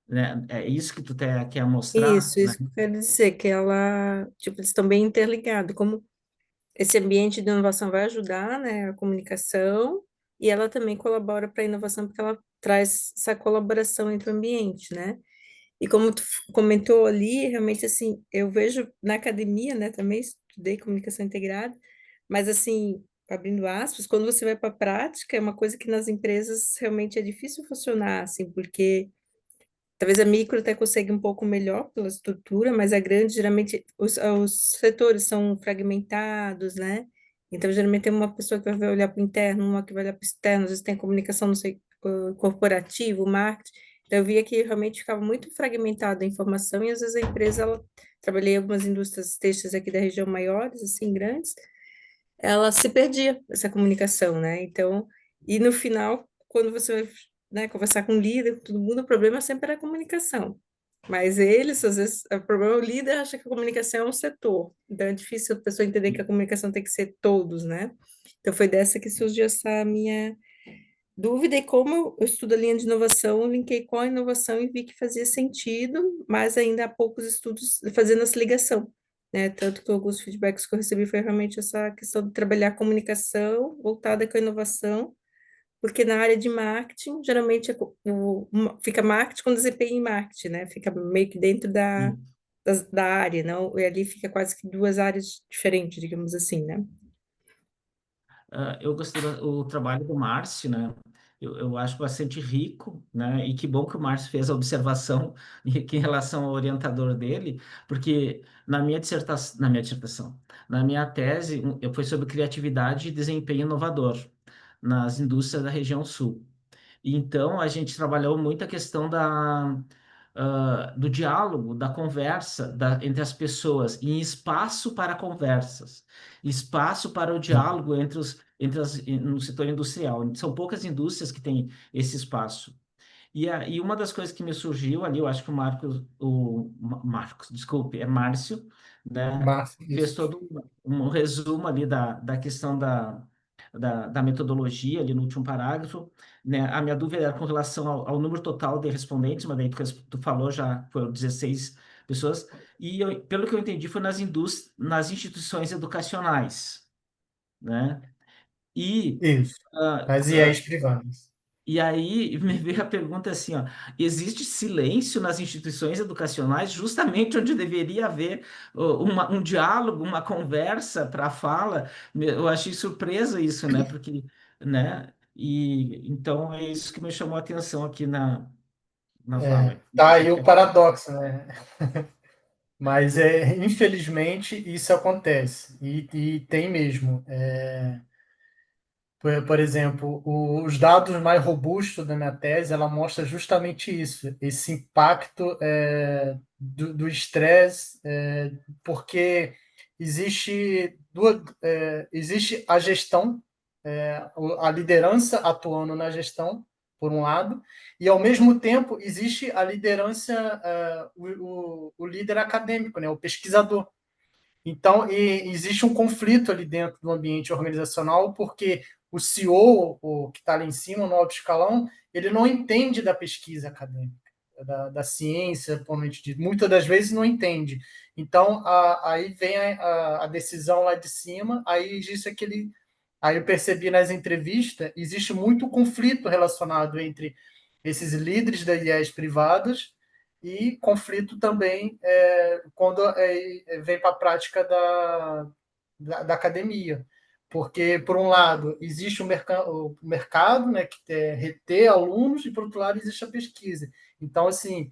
Né? É isso que tu quer mostrar, né? Isso que eu quero dizer, que ela, tipo, eles estão bem interligados, como esse ambiente de inovação vai ajudar, né, a comunicação, e ela também colabora para a inovação, porque ela traz essa colaboração entre o ambiente, né? E como tu comentou ali, realmente, assim, eu vejo na academia, né, também estudei comunicação integrada, mas, assim, abrindo aspas, quando você vai para a prática, é uma coisa que nas empresas realmente é difícil funcionar, assim, porque talvez a micro até consegue um pouco melhor pela estrutura, mas a grande, geralmente, os setores são fragmentados, né? Então, geralmente, tem uma pessoa que vai olhar para o interno, uma que vai olhar para o externo, às vezes tem comunicação, não sei, corporativo, marketing. Então, eu via que realmente ficava muito fragmentada a informação e, às vezes, a empresa, trabalhei em algumas indústrias têxteis aqui da região maiores, assim, grandes, ela se perdia essa comunicação, né? Então, e no final, quando você vai, né, conversar com o líder, com todo mundo, o problema sempre era a comunicação. Mas eles, às vezes, o problema, o líder acha que a comunicação é um setor. Então, é difícil a pessoa entender que a comunicação tem que ser todos, né? Então, foi dessa que surgiu essa minha dúvida. E como eu estudo a linha de inovação, eu linkei com a inovação e vi que fazia sentido, mas ainda há poucos estudos fazendo essa ligação, né? Tanto que alguns feedbacks que eu recebi foi realmente essa questão de trabalhar a comunicação voltada com a inovação, porque na área de marketing, geralmente fica marketing com desempenho em marketing, né? Fica meio que dentro da, Sim. da área, não? E ali fica quase que duas áreas diferentes, digamos assim, né? Eu gostei do trabalho do Márcio, né? Eu acho bastante rico, né? E que bom que o Márcio fez a observação em relação ao orientador dele, porque na minha tese, eu foi sobre criatividade e desempenho inovador nas indústrias da região sul. Então, a gente trabalhou muito a questão do diálogo, da conversa entre as pessoas, em espaço para conversas, espaço para o diálogo no setor industrial. São poucas indústrias que têm esse espaço. E uma das coisas que me surgiu ali, eu acho que Marcos, desculpe, é Márcio, né? Márcio, Fez isso. todo um resumo ali da questão da metodologia ali no último parágrafo, né? A minha dúvida era com relação ao número total de respondentes, mas daí tu falou já foram 16 pessoas, e pelo que eu entendi foi nas instituições educacionais, né? E Isso. ah, As IEs privadas. e aí me veio a pergunta assim, ó, existe silêncio nas instituições educacionais justamente onde deveria haver um diálogo, uma conversa para a fala? Eu achei surpresa isso, né? Porque, né? E então é isso que me chamou a atenção aqui na fala. Tá aí o paradoxo, né? Mas infelizmente isso acontece e tem mesmo. Por exemplo, os dados mais robustos da minha tese, ela mostra justamente isso, esse impacto do estresse, porque existe a gestão, a liderança atuando na gestão, por um lado, e ao mesmo tempo existe a liderança, o líder acadêmico, né, o pesquisador. Então, existe um conflito ali dentro do ambiente organizacional, porque o CEO, o que está ali em cima, no alto escalão, ele não entende da pesquisa acadêmica, da ciência, muitas das vezes não entende. Então, aí vem a decisão lá de cima, aí existe aquele. Aí eu percebi nas entrevistas, existe muito conflito relacionado entre esses líderes das IES privadas e conflito também quando vem para a prática da academia. Porque, por um lado, existe o mercado, né, que é reter alunos, e, por outro lado, existe a pesquisa. Então, assim,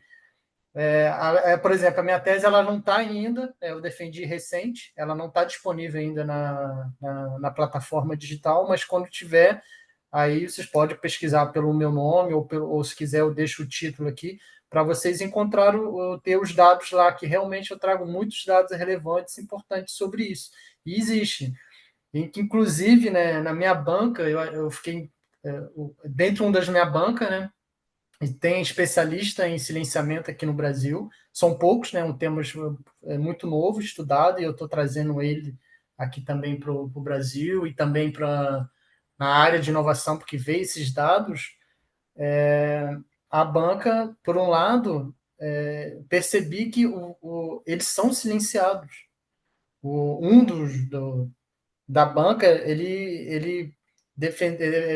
por exemplo, a minha tese ela não está ainda, eu defendi recente, ela não está disponível ainda na plataforma digital, mas quando tiver, aí vocês podem pesquisar pelo meu nome, ou se quiser eu deixo o título aqui, para vocês encontrarem, ter os dados lá, que realmente eu trago muitos dados relevantes, importantes sobre isso. E existe. Inclusive, né, na minha banca, eu fiquei dentro de uma das minhas bancas, né, e tem especialista em silenciamento aqui no Brasil. São poucos, né? Um tema muito novo, estudado, e eu estou trazendo ele aqui também para o Brasil e também para na área de inovação, porque veio esses dados. A banca, por um lado, percebi que eles são silenciados. Um da banca, ele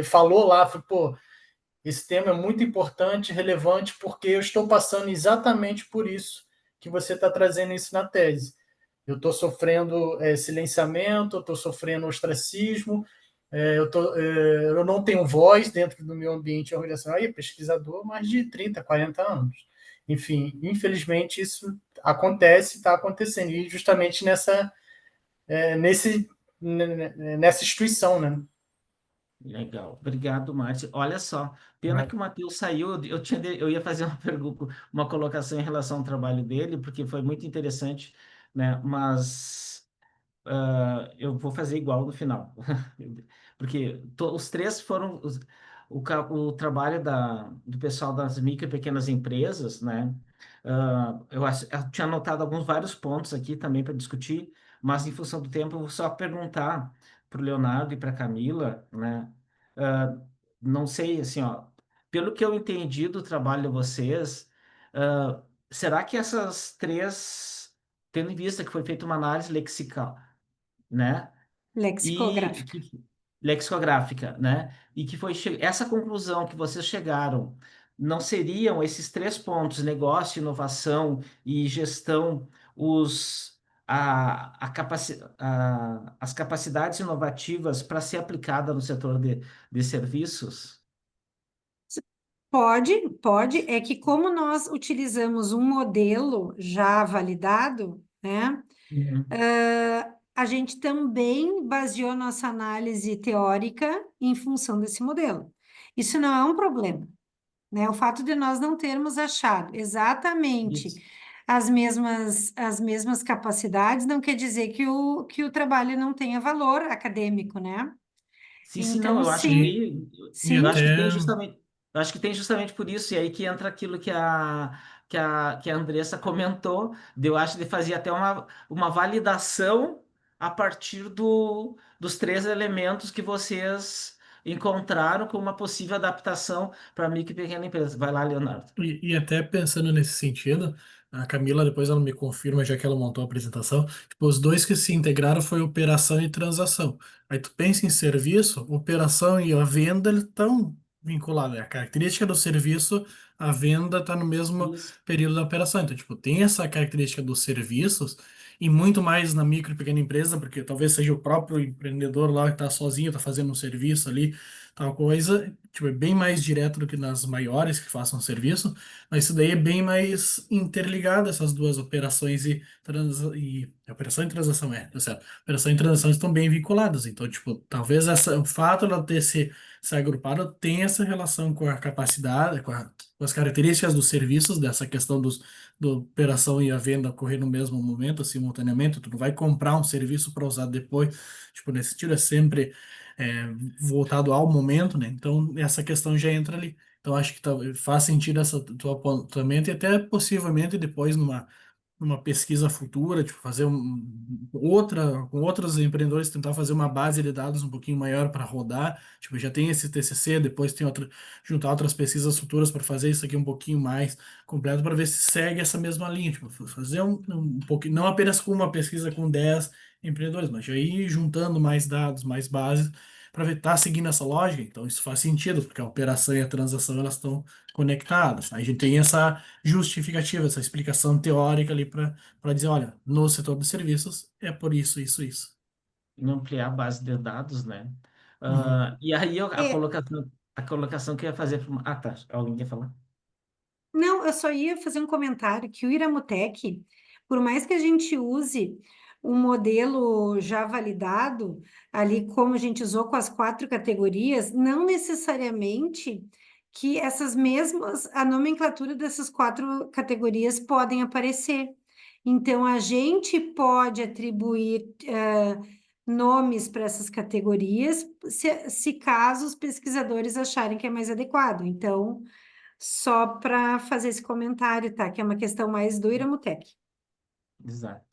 falou lá, falou, pô, esse tema é muito importante, relevante, porque eu estou passando exatamente por isso que você está trazendo isso na tese. Eu estou sofrendo silenciamento, eu estou sofrendo ostracismo, eu não tenho voz dentro do meu ambiente organizacional, e pesquisador há mais de 30, 40 anos. Enfim, infelizmente isso acontece, está acontecendo, e justamente nessa instituição, né? Legal, obrigado, Márcio. Olha só, pena que o Matheus saiu. Eu ia fazer uma pergunta, uma colocação em relação ao trabalho dele, porque foi muito interessante, né? Mas eu vou fazer igual no final, porque os três foram o trabalho do pessoal das micro e pequenas empresas, né? Eu tinha anotado vários pontos aqui também para discutir, mas em função do tempo, eu vou só perguntar para o Leonardo e para a Camila, né? Ah, não sei, assim, ó, pelo que eu entendi do trabalho de vocês, será que essas três, tendo em vista que foi feita uma análise lexical, né? E Lexicográfica. lexicográfica, né? E que essa conclusão que vocês chegaram não seriam esses três pontos, negócio, inovação e gestão, as capacidades inovativas para ser aplicada no setor de serviços? Pode, pode. É que como nós utilizamos um modelo já validado, né? Uhum. A gente também baseou nossa análise teórica em função desse modelo. Isso não é um problema, né? O fato de nós não termos achado exatamente Isso. as mesmas capacidades não quer dizer que o trabalho não tenha valor acadêmico, né? Sim, sim, não, Então, sim, E eu sim. acho que até tem justamente, eu acho que tem justamente por isso, e aí que entra aquilo que a Andressa comentou, eu acho que fazia até uma validação a partir dos três elementos que vocês encontraram como uma possível adaptação para micro e pequena empresa. Vai lá, Leonardo. E até pensando nesse sentido, a Camila depois ela me confirma, já que ela montou a apresentação, tipo, os dois que se integraram foi operação e transação. Aí tu pensa em serviço, operação e a venda eles estão vinculados. É a característica do serviço, a venda está no mesmo Isso. período da operação. Então, tipo, tem essa característica dos serviços e muito mais na micro e pequena empresa, porque talvez seja o próprio empreendedor lá que está sozinho, está fazendo um serviço ali, tal coisa, tipo, é bem mais direto do que nas maiores que façam serviço, mas isso daí é bem mais interligado, essas duas operações e operação e transação, tá certo? Operação e transação estão bem vinculadas, então, tipo, talvez o fato de ela ter se agrupado tenha essa relação com a capacidade, com as características dos serviços, dessa questão da operação e a venda ocorrer no mesmo momento, simultaneamente, tu não vai comprar um serviço para usar depois, tipo, nesse sentido é sempre voltado ao momento, né? Então, essa questão já entra ali. Então, acho que faz sentido esse teu apontamento e até possivelmente depois numa pesquisa futura, tipo, fazer com outros empreendedores, tentar fazer uma base de dados um pouquinho maior para rodar. Tipo, já tem esse TCC, depois tem juntar outras pesquisas futuras para fazer isso aqui um pouquinho mais completo para ver se segue essa mesma linha. Tipo, fazer um pouquinho, não apenas com uma pesquisa com 10 empreendedores, mas já ir juntando mais dados, mais bases para ver, tá seguindo essa lógica. Então, isso faz sentido, porque a operação e a transação elas estão conectadas. Aí a gente tem essa justificativa, essa explicação teórica ali para dizer, olha, no setor de serviços é por isso, isso, isso. Em ampliar a base de dados, né? Uhum. E aí É, a colocação que eu ia fazer para Ah, tá. Alguém quer falar? não, eu só ia fazer um comentário que o Iramutec, por mais que a gente use um modelo já validado, ali como a gente usou com as 4 categorias, não necessariamente que a nomenclatura dessas 4 categorias podem aparecer. Então, a gente pode atribuir nomes para essas categorias, se caso os pesquisadores acharem que é mais adequado. Então, só para fazer esse comentário, tá? Que é uma questão mais do Iramutec. Exato.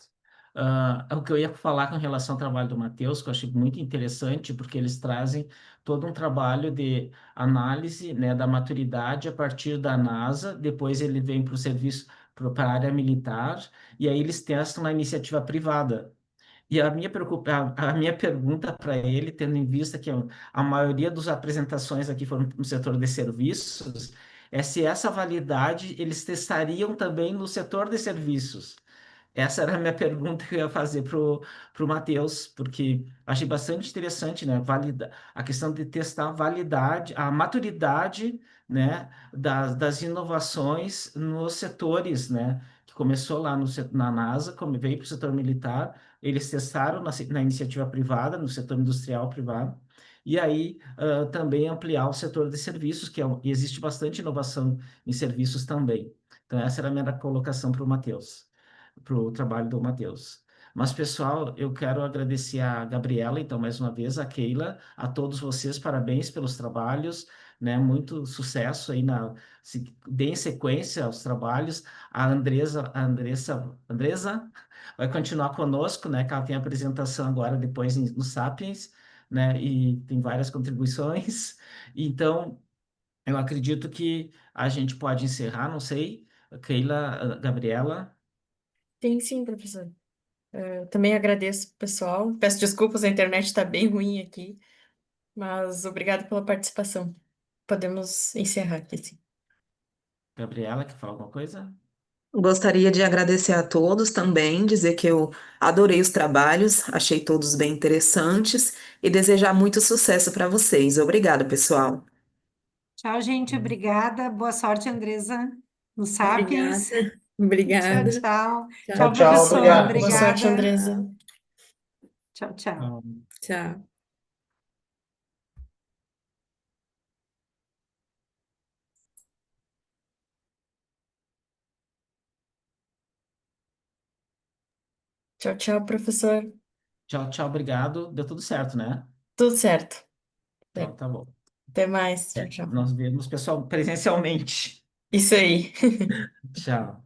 O que eu ia falar com relação ao trabalho do Matheus, que eu achei muito interessante, porque eles trazem todo um trabalho de análise, né, da maturidade a partir da NASA, depois ele vem para o serviço, para a área militar, e aí eles testam na iniciativa privada. E a minha pergunta para ele, tendo em vista que a maioria das apresentações aqui foram no setor de serviços, é se essa validade eles testariam também no setor de serviços. Essa era a minha pergunta que eu ia fazer para o Matheus, porque achei bastante interessante, né? A questão de testar a validade, a maturidade, né? Das inovações nos setores, né? Que começou lá na NASA, como veio para o setor militar, eles testaram na iniciativa privada, no setor industrial privado, e aí também ampliar o setor de serviços, e existe bastante inovação em serviços também. Então, essa era a minha colocação para o Matheus, para o trabalho do Matheus. Mas, pessoal, eu quero agradecer a Gabriela, então, mais uma vez, a Keila, a todos vocês, parabéns pelos trabalhos, né? Muito sucesso aí deem sequência aos trabalhos. A Andressa vai continuar conosco, né? Que ela tem apresentação agora, depois no Sapiens, né? E tem várias contribuições. Então, eu acredito que a gente pode encerrar, não sei. Keila, Gabriela. Sim, sim, professor. Eu também agradeço, pessoal. Peço desculpas, a internet está bem ruim aqui, mas obrigado pela participação. Podemos encerrar aqui, sim. Gabriela, quer falar alguma coisa? Gostaria de agradecer a todos também, dizer que eu adorei os trabalhos, achei todos bem interessantes e desejar muito sucesso para vocês. Obrigada, pessoal. Tchau, gente. Obrigada. Boa sorte, Andresa, no Sapiens. Obrigada. Tchau, Obrigada. tchau. Tchau. Tchau, Tchau, tchau. professor. Obrigado. Boa sorte, Obrigada. Andresa. Tchau, tchau. Ah, Tchau. Tchau, tchau, professor. tchau, tchau, obrigado. Deu tudo certo, né? Tudo certo. Então, tá bom. Até mais. Tchau, tchau. Nós vemos pessoal presencialmente. Isso aí. Tchau.